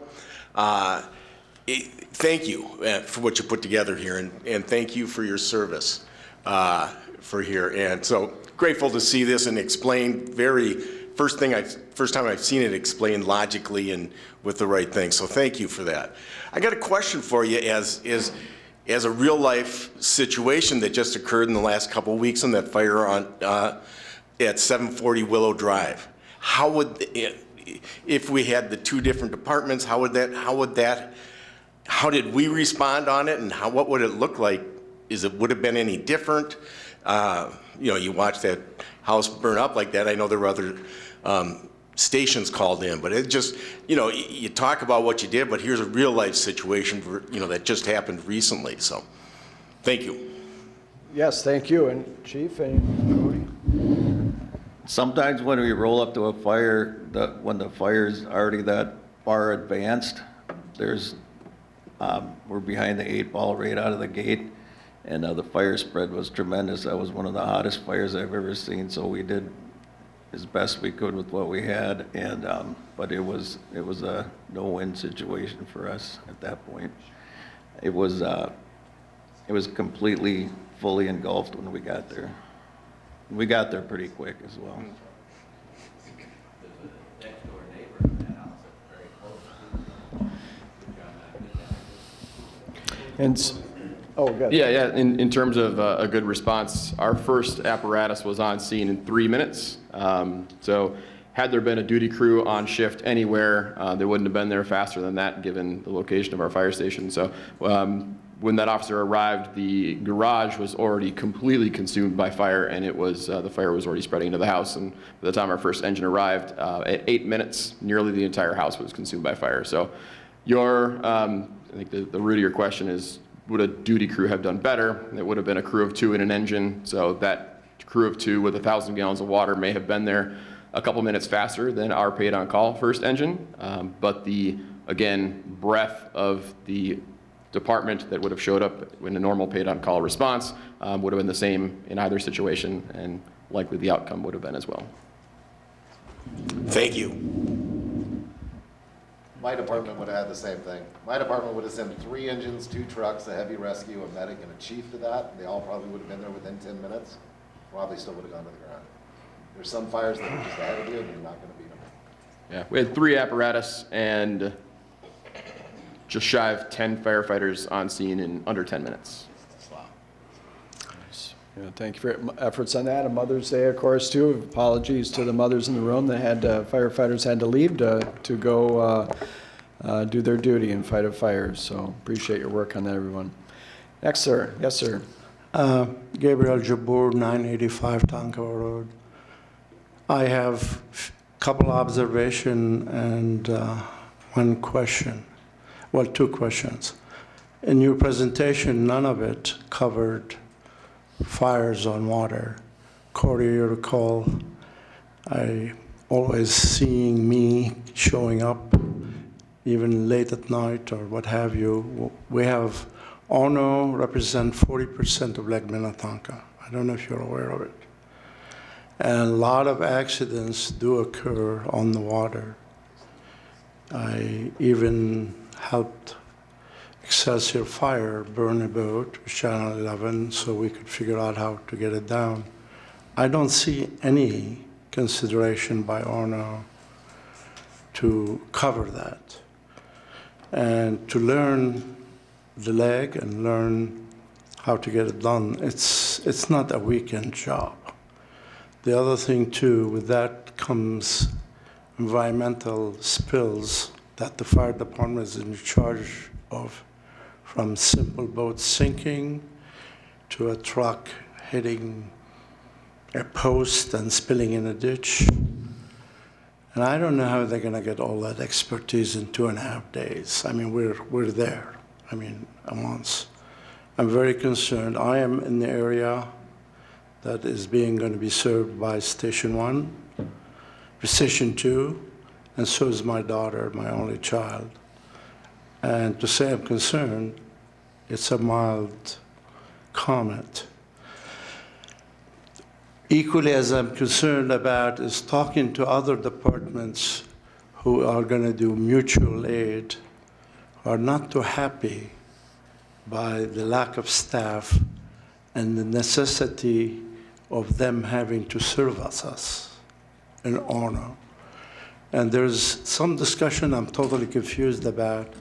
H: Thank you for what you put together here, and thank you for your service for here. And so grateful to see this and explained first time I've seen it explained logically and with the right thing. So thank you for that. I got a question for you as a real life situation that just occurred in the last couple of weeks on that fire at 740 Willow Drive. How would, if we had the 2 different departments, how did we respond on it, and what would it look like? Would it have been any different? You watch that house burn up like that. I know there were other stations called in, but it just, you talk about what you did, but here's a real life situation that just happened recently. So, thank you.
B: Yes, thank you. And Chief, anybody?
F: Sometimes when we roll up to a fire, when the fire's already that far advanced, we're behind the 8 ball right out of the gate, and the fire spread was tremendous. That was one of the hottest fires I've ever seen, so we did as best we could with what we had, and but it was a no-win situation for us at that point. It was completely fully engulfed when we got there. We got there pretty quick as well.
B: Good.
G: Yeah. In terms of a good response, our first apparatus was on scene in 3 minutes. So had there been a duty crew on shift anywhere, they wouldn't have been there faster than that given the location of our fire station. So when that officer arrived, the garage was already completely consumed by fire, and it was the fire was already spreading into the house. And by the time our first engine arrived, at 8 minutes, nearly the entire house was consumed by fire. So, I think the root of your question is, would a duty crew have done better? It would have been a crew of 2 in an engine. So that crew of 2 with 1,000 gallons of water may have been there a couple minutes faster than our paid-on-call first engine. But the, again, breadth of the department that would have showed up in a normal paid-on-call response would have been the same in either situation, and likely the outcome would have been as well.
H: Thank you.
E: My department would have had the same thing. My department would have sent 3 engines, 2 trucks, a heavy rescue, a medic, and a chief to that. They all probably would have been there within 10 minutes. Probably still would have gone to the ground. There's some fires that are just ahead of you, and you're not going to beat them.
G: Yeah, we had 3 apparatus and just shy of 10 firefighters on scene in under 10 minutes.
B: Yeah, thank you for your efforts on that. And Mother's Day, of course, too. Apologies to the mothers in the room that had firefighters had to leave to go do their duty and fight a fire. So appreciate your work on that, everyone. Next, sir. Yes, sir.
I: Gabriel Jabbour, 985 Tonka Road. I have a couple observations and one question. Well, 2 questions. In your presentation, none of it covered fires on water. Corey, you recall, I always seeing me showing up, even late at night or what have you. We have Ono represent 40% of Lake Minnetonka. I don't know if you're aware of it. And a lot of accidents do occur on the water. I even helped Excelsior Fire burn a boat with Channel 11 so we could figure out how to get it down. I don't see any consideration by Orno to cover that and to learn the leg and learn how to get it done. It's not a weekend job. The other thing too, with that comes environmental spills that the fire department is in charge of, from simple boats sinking to a truck hitting a post and spilling in a ditch. And I don't know how they're going to get all that expertise in 2.5 days. I mean, we're there. I mean, a month. I'm very concerned. I am in the area that is going to be served by Station 1, Station 2, and so is my daughter, my only child. And to say I'm concerned, it's a mild comment. Equally as I'm concerned about is talking to other departments who are going to do mutual aid, are not too happy by the lack of staff and the necessity of them having to service us in honor. And there's some discussion I'm totally confused about,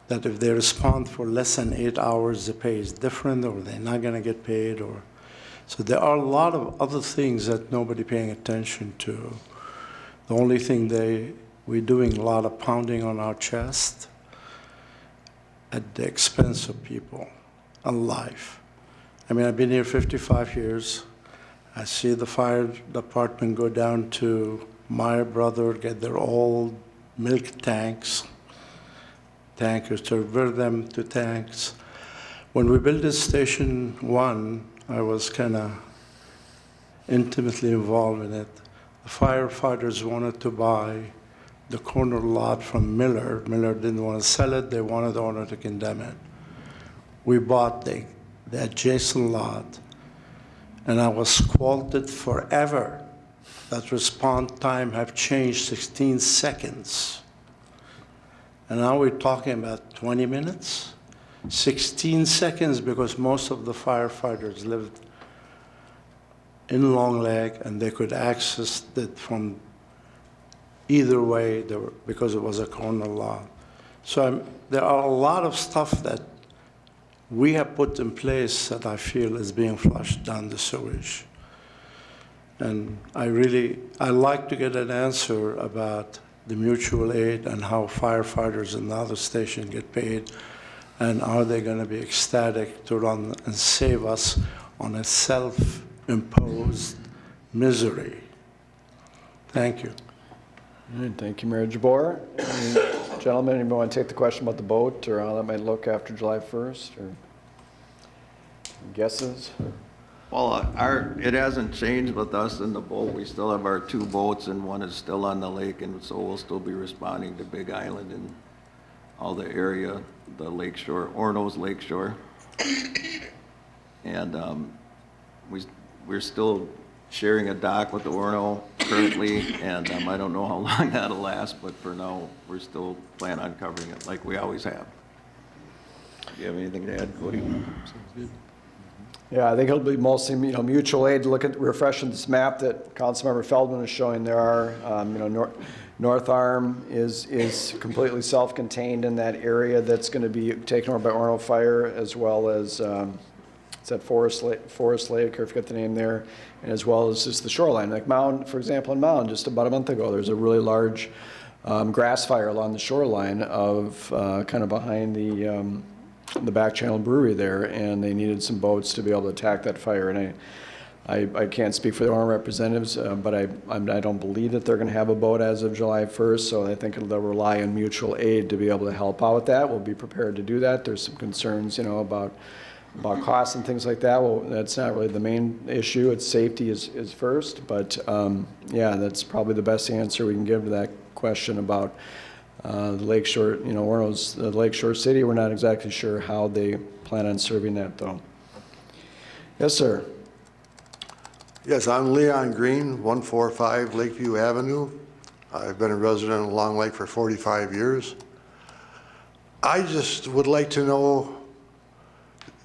I: that if they respond for less than 8 hours, the pay is different, or they're not going to get paid, or so there are a lot of other things that nobody paying attention to. The only thing we're doing a lot of pounding on our chest at the expense of people and life. I mean, I've been here 55 years. I see the fire department go down to my brother, get their old milk tankers, convert them to tanks. When we built this Station 1, I was kind of intimately involved in it. The firefighters wanted to buy the corner lot from Miller. Miller didn't want to sell it. They wanted the owner to condemn it. We bought the adjacent lot, and I was squelched forever that response time have changed 16 seconds. And now we're talking about 20 minutes, 16 seconds, because most of the firefighters lived in Long Lake and they could access it from either way because it was a corner lot. So there are a lot of stuff that we have put in place that I feel is being flushed down the sewage. And I like to get an answer about the mutual aid and how firefighters in the other station get paid. And are they going to be ecstatic to run and save us on a self-imposed misery? Thank you.
B: All right, thank you, Mayor Jabour. Any gentlemen, anybody want to take the question about the boat or how that might look after July 1st? Or guesses?
F: Well, it hasn't changed with us in the boat. We still have our 2 boats, and one is still on the lake, and so we'll still be responding to Big Island and all the area, the lakeshore, Orono's lakeshore. And we're still sharing a dock with the Orono currently, and I don't know how long that'll last, but for now, we're still planning on covering it like we always have. Do you have anything to add, Cody?
B: Yeah, I think it'll be mostly, mutual aid. Look at, refreshing this map that Councilmember Feldman is showing. There are, North Arm is completely self-contained in that area that's going to be taken over by Orono Fire, as well as, it's at Forest Lake, or I forget the name there, and as well as just the shoreline. Like Mound, for example, in Mound, just about a month ago, there's a really large grass fire along the shoreline of kind of behind the back channel brewery there, and they needed some boats to be able to attack that fire. And I can't speak for the Orono representatives, but I don't believe that they're going to have a boat as of July 1st, so I think they'll rely on mutual aid to be able to help out with that. We'll be prepared to do that. There's some concerns, about costs and things like that. Well, that's not really the main issue. It's safety is first, but yeah, that's probably the best answer we can give to that question about the Lakeshore, Orono's the Lakeshore City. We're not exactly sure how they plan on serving that, though. Yes, sir.
J: Yes, I'm Leon Green, 145 Lakeview Avenue. I've been a resident of Long Lake for 45 years. I just would like to know,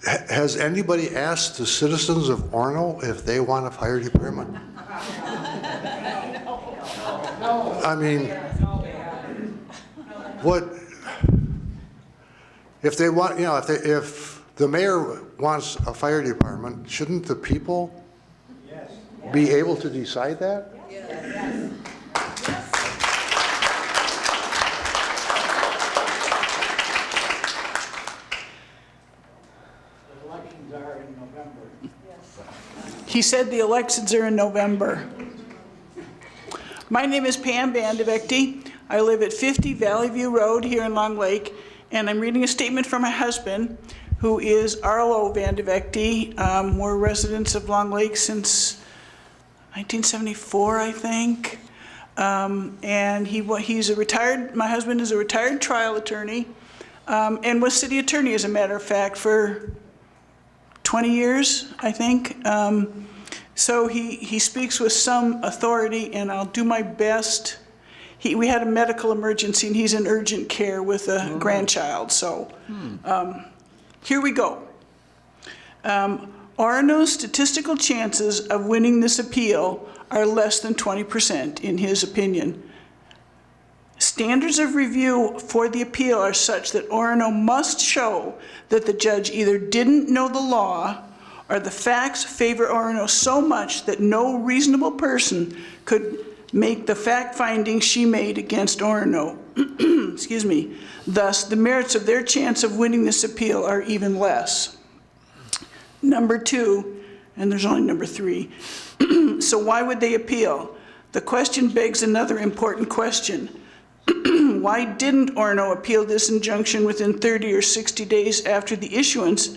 J: has anybody asked the citizens of Orono if they want a fire department? I mean, what, if they want, if the mayor wants a fire department, shouldn't the people be able to decide that?
K: Yes.
L: The elections are in November. He said the elections are in November. My name is Pam Vandevecti. I live at 50 Valley View Road here in Long Lake, and I'm reading a statement from my husband, who is Arlo Vandevecti. We're residents of Long Lake since 1974, I think. And he's a retired, my husband is a retired trial attorney, and was city attorney, as a matter of fact, for 20 years, I think. So he speaks with some authority, and I'll do my best. We had a medical emergency, and he's in urgent care with a grandchild, so here we go. Orono's statistical chances of winning this appeal are less than 20%, in his opinion. Standards of review for the appeal are such that Orono must show that the judge either didn't know the law or the facts favor Orono so much that no reasonable person could make the fact findings she made against Orono. Excuse me. Thus, the merits of their chance of winning this appeal are even less. Number 2, and there's only number 3. So why would they appeal? The question begs another important question. Why didn't Orono appeal this injunction within 30 or 60 days after the issuance,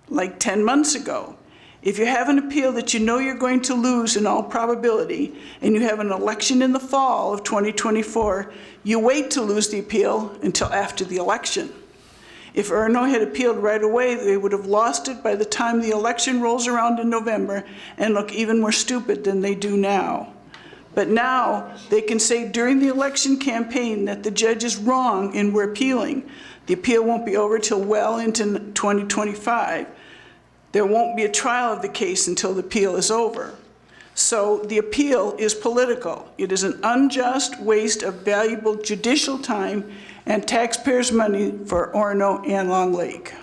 L: like 10 months ago? If you have an appeal that you know you're going to lose in all probability, and you have an election in the fall of 2024, you wait to lose the appeal until after the election. If Orono had appealed right away, they would have lost it by the time the election rolls around in November and look even more stupid than they do now. But now they can say during the election campaign that the judge is wrong and we're appealing. The appeal won't be over till well into 2025. There won't be a trial of the case until the appeal is over. So the appeal is political. It is an unjust waste of valuable judicial time and taxpayers' money for Orono and Long Lake.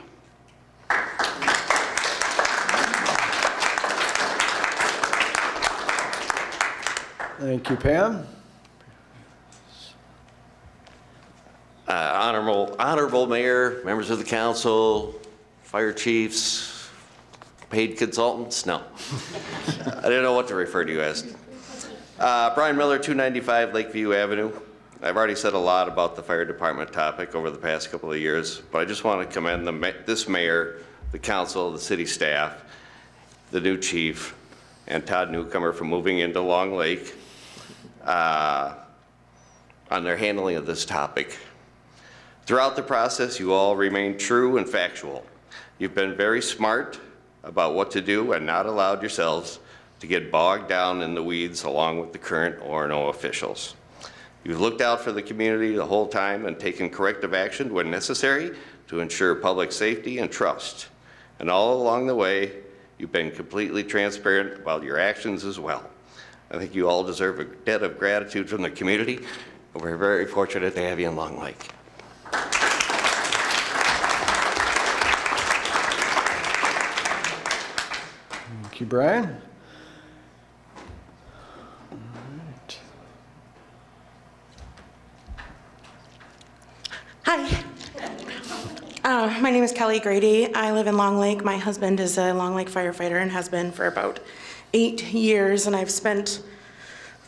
B: Thank you, Pam.
K: Honorable Mayor, members of the council, fire chiefs, paid consultants, no. I didn't know what to refer to you as. Brian Miller, 295 Lakeview Avenue. I've already said a lot about the fire department topic over the past couple of years, but I just want to commend this mayor, the council, the city staff, the new chief, and Todd Newcomer for moving into Long Lake on their handling of this topic. Throughout the process, you all remained true and factual. You've been very smart about what to do and not allowed yourselves to get bogged down in the weeds along with the current Orono officials. You've looked out for the community the whole time and taken corrective action when necessary to ensure public safety and trust. And all along the way, you've been completely transparent about your actions as well. I think you all deserve a debt of gratitude from the community, and we're very fortunate to have you in Long Lake.
B: Thank you, Brian.
M: Hi. My name is Kelly Grady. I live in Long Lake. My husband is a Long Lake firefighter and has been for about 8 years, and I've spent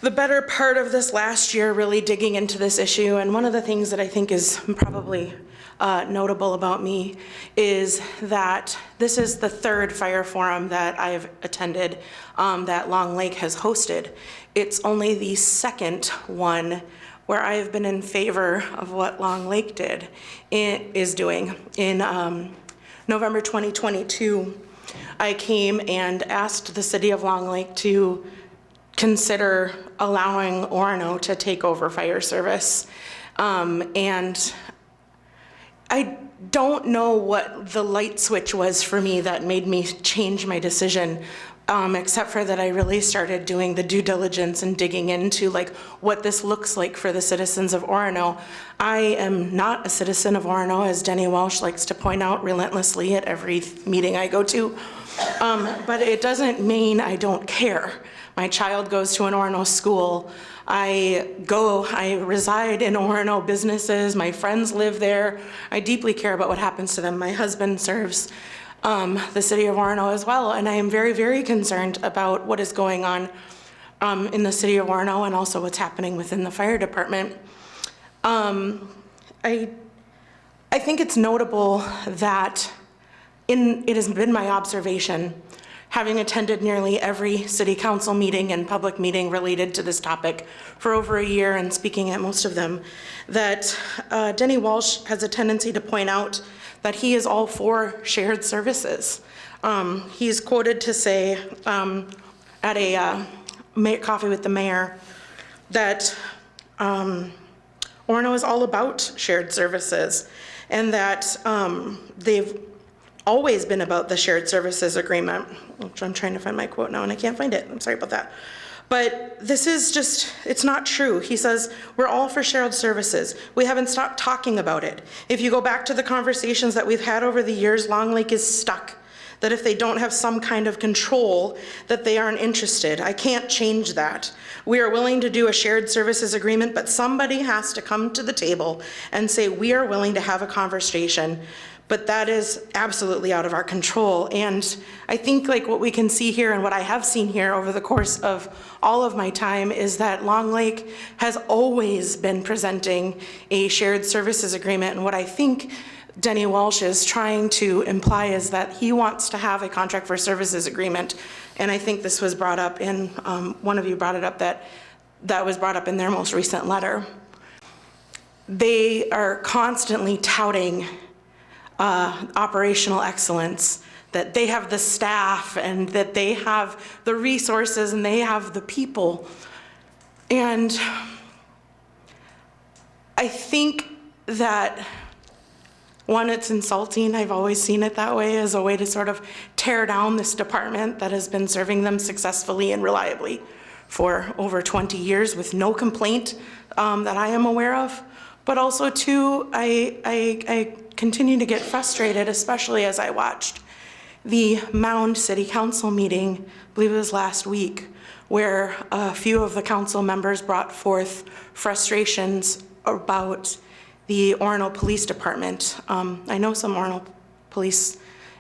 M: the better part of this last year really digging into this issue. And one of the things that I think is probably notable about me is that this is the 3rd fire forum that I've attended that Long Lake has hosted. It's only the 2nd one where I have been in favor of what Long Lake is doing. In November 2022, I came and asked the city of Long Lake to consider allowing Orono to take over fire service. And I don't know what the light switch was for me that made me change my decision. Except for that I really started doing the due diligence and digging into like what this looks like for the citizens of Orono. I am not a citizen of Orono, as Denny Walsh likes to point out relentlessly at every meeting I go to. But it doesn't mean I don't care. My child goes to an Orono school. I reside in Orono businesses. My friends live there. I deeply care about what happens to them. My husband serves the city of Orono as well, and I am very, very concerned about what is going on in the city of Orono and also what's happening within the fire department. I think it's notable that it has been my observation, having attended nearly every city council meeting and public meeting related to this topic for over a year and speaking at most of them, that Denny Walsh has a tendency to point out that he is all for shared services. He's quoted to say at a coffee with the mayor that Orono is all about shared services and that they've always been about the shared services agreement, which I'm trying to find my quote now and I can't find it. I'm sorry about that. But this is just, it's not true. He says, we're all for shared services. We haven't stopped talking about it. If you go back to the conversations that we've had over the years, Long Lake is stuck. That if they don't have some kind of control, that they aren't interested. I can't change that. We are willing to do a shared services agreement, but somebody has to come to the table and say, we are willing to have a conversation. But that is absolutely out of our control. And I think like what we can see here and what I have seen here over the course of all of my time is that Long Lake has always been presenting a shared services agreement. And what I think Denny Walsh is trying to imply is that he wants to have a contract for services agreement. And I think this was brought up in, one of you brought it up, that was brought up in their most recent letter. They are constantly touting operational excellence, that they have the staff and that they have the resources and they have the people. And I think that, one, it's insulting. I've always seen it that way, as a way to sort of tear down this department that has been serving them successfully and reliably for over 20 years with no complaint that I am aware of. But also, two, I continue to get frustrated, especially as I watched the Mound City Council meeting, I believe it was last week, where a few of the council members brought forth frustrations about the Orono Police Department. I know some Orono police,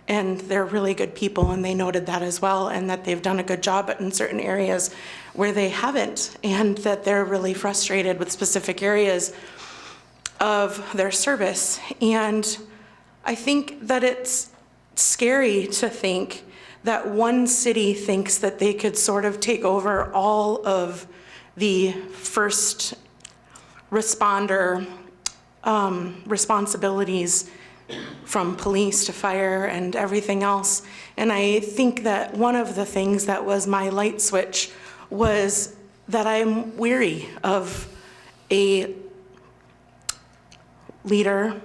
M: and they're really good people, and they noted that as well, and that they've done a good job, but in certain areas where they haven't, and that they're really frustrated with specific areas of their service. And I think that it's scary to think that one city thinks that they could sort of take over all of the first responder responsibilities, from police to fire and everything else. And I think that one of the things that was my light switch was that I'm weary of a leader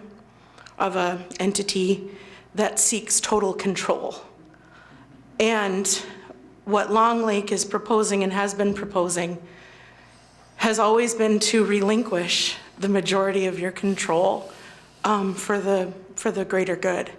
M: of an entity that seeks total control. And what Long Lake is proposing and has been proposing has always been to relinquish the majority of your control for the greater good.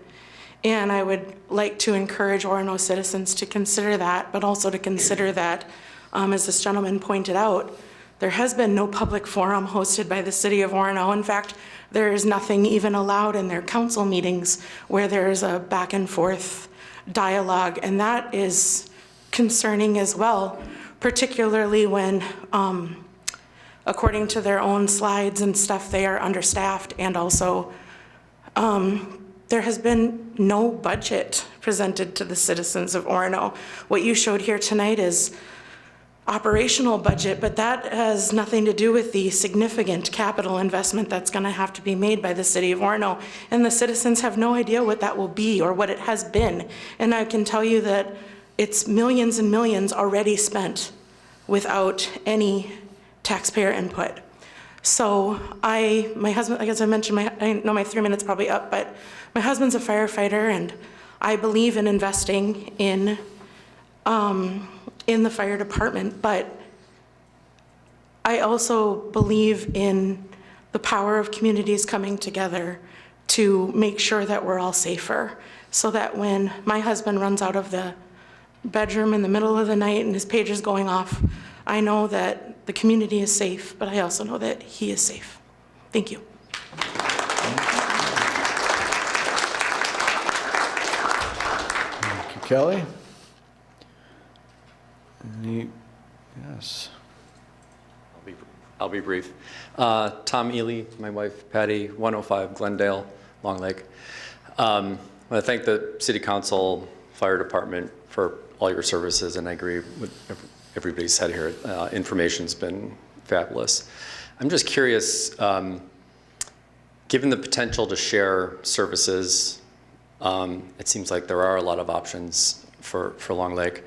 M: And I would like to encourage Orono citizens to consider that, but also to consider that, as this gentleman pointed out, there has been no public forum hosted by the city of Orono. In fact, there is nothing even allowed in their council meetings where there is a back and forth dialogue, and that is concerning as well, particularly when, according to their own slides and stuff, they are understaffed, and also there has been no budget presented to the citizens of Orono. What you showed here tonight is operational budget, but that has nothing to do with the significant capital investment that's going to have to be made by the city of Orono, and the citizens have no idea what that will be or what it has been. And I can tell you that it's millions and millions already spent without any taxpayer input. So my husband, like as I mentioned, I know my 3 minutes probably up, but my husband's a firefighter, and I believe in investing in the fire department, but I also believe in the power of communities coming together to make sure that we're all safer, so that when my husband runs out of the bedroom in the middle of the night and his pager's going off, I know that the community is safe, but I also know that he is safe. Thank you.
B: Thank you, Kelly. Yes.
N: I'll be brief. Tom Ely, my wife Patty, 105 Glendale, Long Lake. I want to thank the City Council, Fire Department for all your services, and I agree with everybody said here. Information's been fabulous. I'm just curious, given the potential to share services, it seems like there are a lot of options for Long Lake.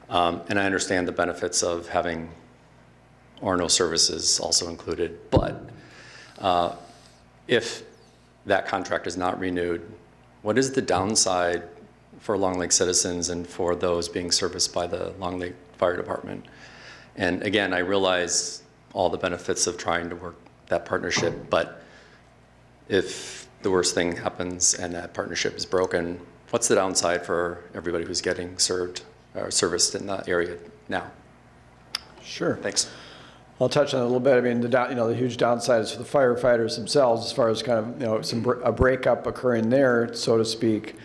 N: And I understand the benefits of having Orono services also included, but if that contract is not renewed, what is the downside for Long Lake citizens and for those being serviced by the Long Lake Fire Department? And again, I realize all the benefits of trying to work that partnership, but if the worst thing happens and that partnership is broken, what's the downside for everybody who's getting served or serviced in that area now?
B: Sure.
N: Thanks.
B: I'll touch on it a little bit. I mean, the huge downside is for the firefighters themselves, as far as kind of, a breakup occurring there, so to speak.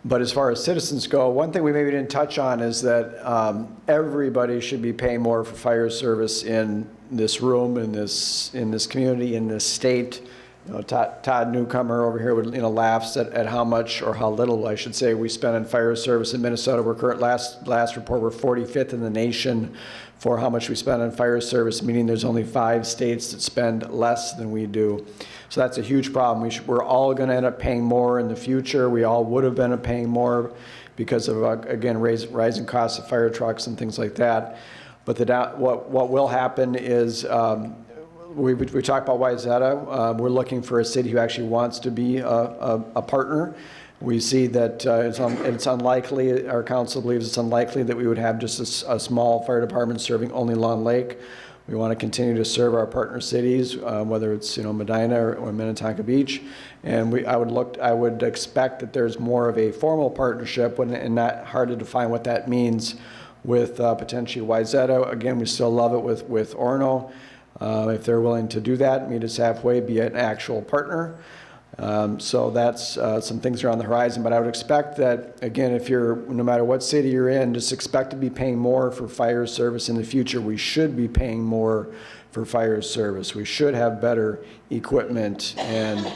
B: But as far as citizens go, one thing we maybe didn't touch on is that everybody should be paying more for fire service in this room, in this community, in this state. Todd Newcomer over here would, laughs at how much, or how little, I should say, we spend on fire service in Minnesota. We're last report, we're 45th in the nation for how much we spend on fire service, meaning there's only 5 states that spend less than we do. So that's a huge problem. We're all going to end up paying more in the future. We all would have been paying more because of, again, rising costs of fire trucks and things like that. But what will happen is, we talked about Wayzata. We're looking for a city who actually wants to be a partner. We see that it's unlikely, our council believes it's unlikely that we would have just a small fire department serving only Long Lake. We want to continue to serve our partner cities, whether it's Medina or Minnetonka Beach. And I would expect that there's more of a formal partnership, and not hard to define what that means, with potentially Wayzata. Again, we still love it with Orono. if they're willing to do that, meet us halfway, be an actual partner. So that's some things are on the horizon, but I would expect that, again, if you're, no matter what city you're in, just expect to be paying more for fire service in the future. We should be paying more for fire service. We should have better equipment and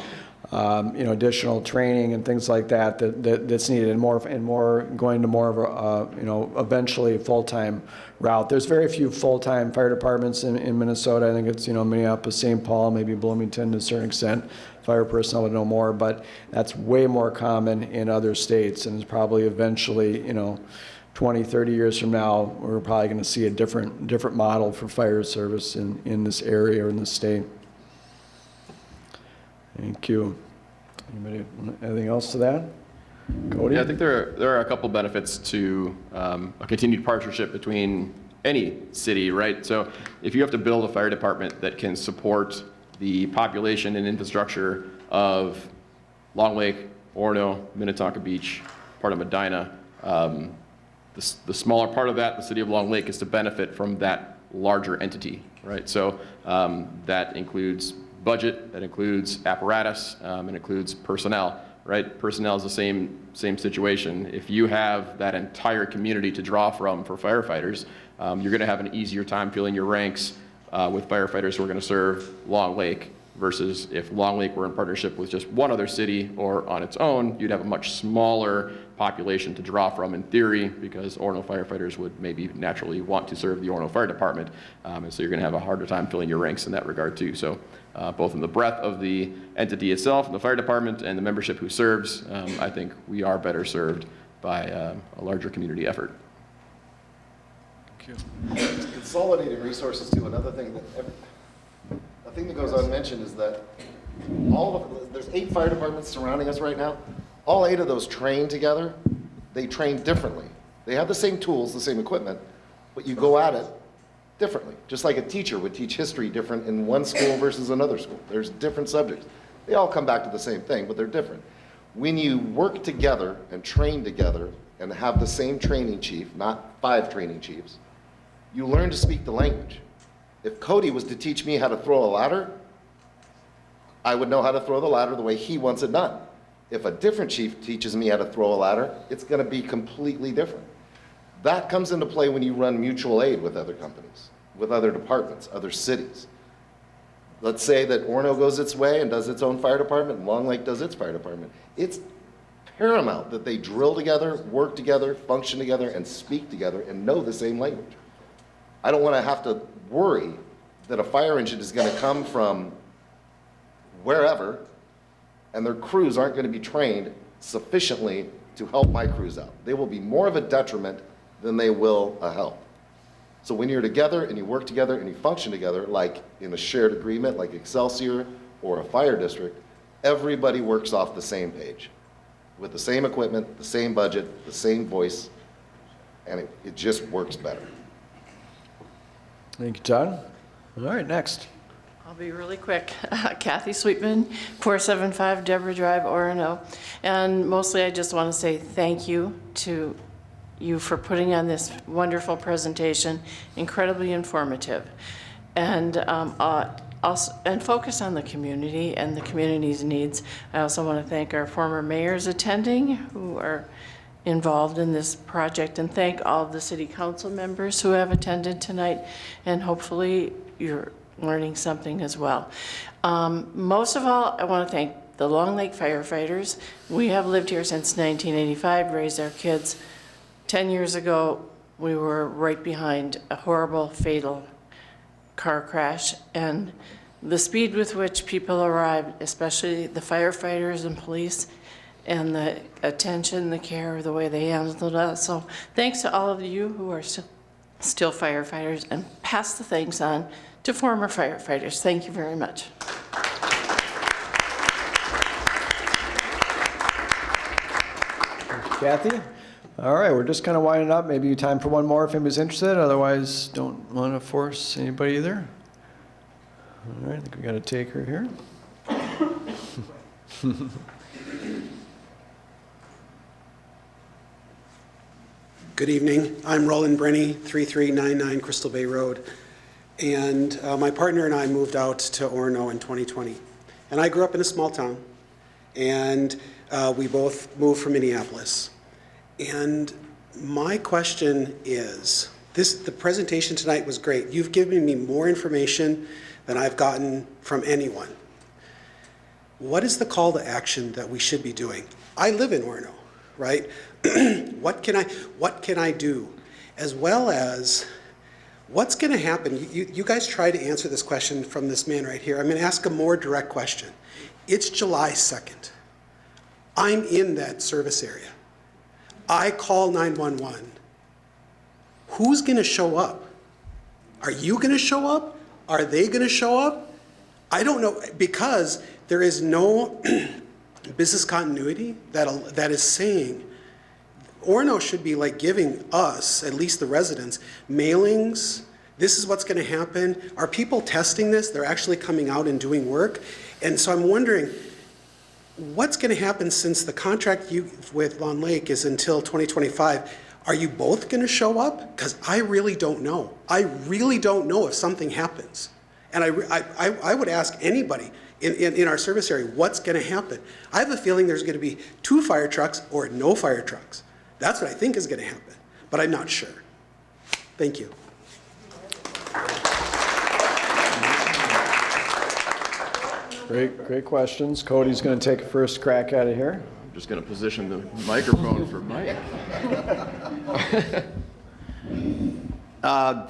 B: additional training and things like that's needed, and more going to more of a eventually full-time route. There's very few full-time fire departments in Minnesota. I think it's Minneapolis, St. Paul, maybe Bloomington to a certain extent. Fire personnel would know more, but that's way more common in other states, and it's probably eventually 20, 30 years from now, we're probably going to see a different model for fire service in this area or in this state. Thank you. Anybody, anything else to that? Cody?
G: Yeah, I think there are a couple benefits to a continued partnership between any city, right? So if you have to build a fire department that can support the population and infrastructure of Long Lake, Orono, Minnetonka Beach, part of Medina, the smaller part of that, the city of Long Lake, is to benefit from that larger entity, right? So that includes budget, that includes apparatus, it includes personnel, right? Personnel is the same situation. If you have that entire community to draw from for firefighters, you're gonna have an easier time filling your ranks with firefighters who are gonna serve Long Lake, versus if Long Lake were in partnership with just one other city or on its own, you'd have a much smaller population to draw from in theory, because Orono firefighters would maybe naturally want to serve the Orono Fire Department, and so you're going to have a harder time filling your ranks in that regard too. So both in the breadth of the entity itself, the fire department, and the membership who serves, I think we are better served by a larger community effort.
E: Consolidating resources too, another thing a thing that goes unmentioned is that there's 8 fire departments surrounding us right now. All 8 of those train together. They train differently. They have the same tools, the same equipment, but you go at it differently. Just like a teacher would teach history different in one school versus another school. There's different subjects. They all come back to the same thing, but they're different. When you work together and train together and have the same training chief, not 5 training chiefs, you learn to speak the language. If Cody was to teach me how to throw a ladder, I would know how to throw the ladder the way he wants it done. If a different chief teaches me how to throw a ladder, it's going to be completely different. That comes into play when you run mutual aid with other companies, with other departments, other cities. Let's say that Orono goes its way and does its own fire department, and Long Lake does its fire department. It's paramount that they drill together, work together, function together, and speak together, and know the same language. I don't want to have to worry that a fire engine is going to come from wherever, and their crews aren't going to be trained sufficiently to help my crews out. They will be more of a detriment than they will a help. So when you're together and you work together and you function together, like in a shared agreement, like Excelsior or a fire district, everybody works off the same page with the same equipment, the same budget, the same voice, and it just works better.
B: Thank you, Todd. All right, next.
O: I'll be really quick. Kathy Sweetman, 475 Deborah Drive, Orono. And mostly I just want to say thank you to you for putting on this wonderful presentation, incredibly informative. And also, and focus on the community and the community's needs. I also want to thank our former mayors attending who are involved in this project, and thank all of the city council members who have attended tonight, and hopefully you're learning something as well. Most of all, I want to thank the Long Lake firefighters. We have lived here since 1985, raised our kids. 10 years ago, we were right behind a horrible, fatal car crash, and the speed with which people arrived, especially the firefighters and police, and the attention, the care, the way they handled us. So thanks to all of you who are still firefighters, and pass the thanks on to former firefighters. Thank you very much.
B: Kathy? All right, we're just kind of winding up. Maybe time for one more if anybody's interested. Otherwise, don't want to force anybody either. All right, I think we got to take her here.
P: Good evening. I'm Roland Brenny, 3399 Crystal Bay Road. And my partner and I moved out to Orono in 2020. And I grew up in a small town, and we both moved from Minneapolis. And my question is, the presentation tonight was great. You've given me more information than I've gotten from anyone. What is the call to action that we should be doing? I live in Orono, right? What can I do? As well as, what's going to happen? You guys try to answer this question from this man right here. I'm going to ask a more direct question. It's July 2nd. I'm in that service area. I call 911. Who's going to show up? Are you going to show up? Are they going to show up? I don't know, because there is no business continuity that is saying Orono should be like giving us, at least the residents, mailings. This is what's going to happen. Are people testing this? They're actually coming out and doing work. And so I'm wondering, what's going to happen since the contract with Long Lake is until 2025? Are you both going to show up? Because I really don't know. I really don't know if something happens. And I would ask anybody in our service area, what's going to happen? I have a feeling there's going to be 2 fire trucks or no fire trucks. That's what I think is going to happen, but I'm not sure. Thank you.
B: Great questions. Cody's going to take a first crack at it here.
F: I'm just going to position the microphone for Mike.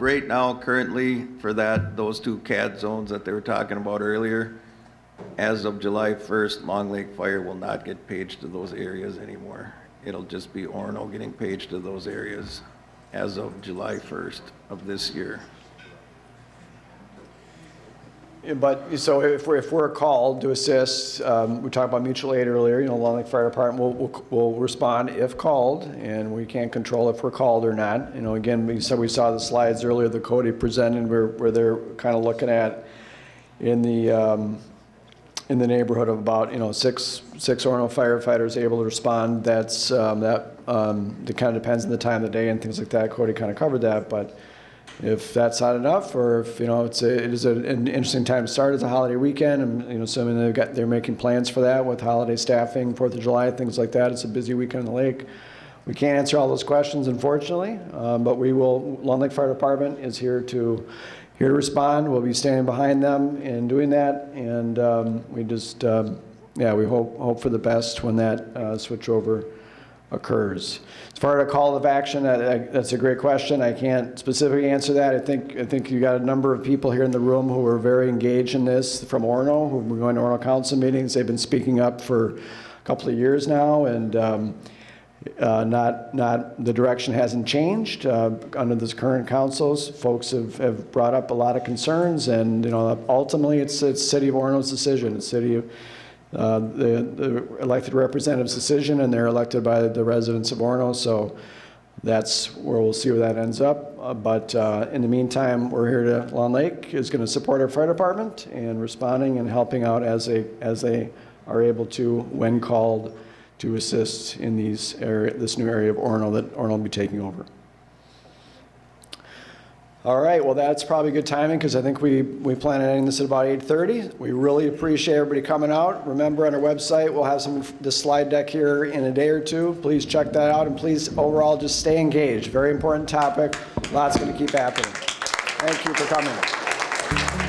F: Right now, currently, for those 2 CAD zones that they were talking about earlier, as of July 1st, Long Lake Fire will not get paged to those areas anymore. It'll just be Orono getting paged to those areas as of July 1st of this year.
B: But so if we're called to assist, we talked about mutual aid earlier. Long Lake Fire Department will respond if called, and we can't control if we're called or not. Again, we saw the slides earlier that Cody presented where they're kind of looking at in the neighborhood of about 6 Orono firefighters able to respond. That's that kind of depends on the time of the day and things like that. Cody kind of covered that, but if that's not enough, or if it is an interesting time to start as a holiday weekend, and assuming they're making plans for that with holiday staffing, 4th of July, things like that. It's a busy weekend on the lake. We can't answer all those questions, unfortunately, but we will. Long Lake Fire Department is here to respond. We'll be standing behind them in doing that, and we just we hope for the best when that switchover occurs. As far as a call of action, that's a great question. I can't specifically answer that. I think you got a number of people here in the room who are very engaged in this from Orono, who've been going to Orono Council meetings. They've been speaking up for a couple of years now, and the direction hasn't changed under this current councils. Folks have brought up a lot of concerns, and ultimately it's City of Orono's decision. It's City of the elected representatives' decision, and they're elected by the residents of Orono, so that's where we'll see where that ends up. But in the meantime, we're here to, Long Lake is going to support our fire department and responding and helping out as they are able to when called to assist in this new area of Orono that Orono will be taking over. All right, well, that's probably good timing because I think we plan on ending this at about 8:30. We really appreciate everybody coming out. Remember, on our website, we'll have this slide deck here in a day or two. Please check that out, and please, overall, just stay engaged. Very important topic. Lots going to keep happening. Thank you for coming.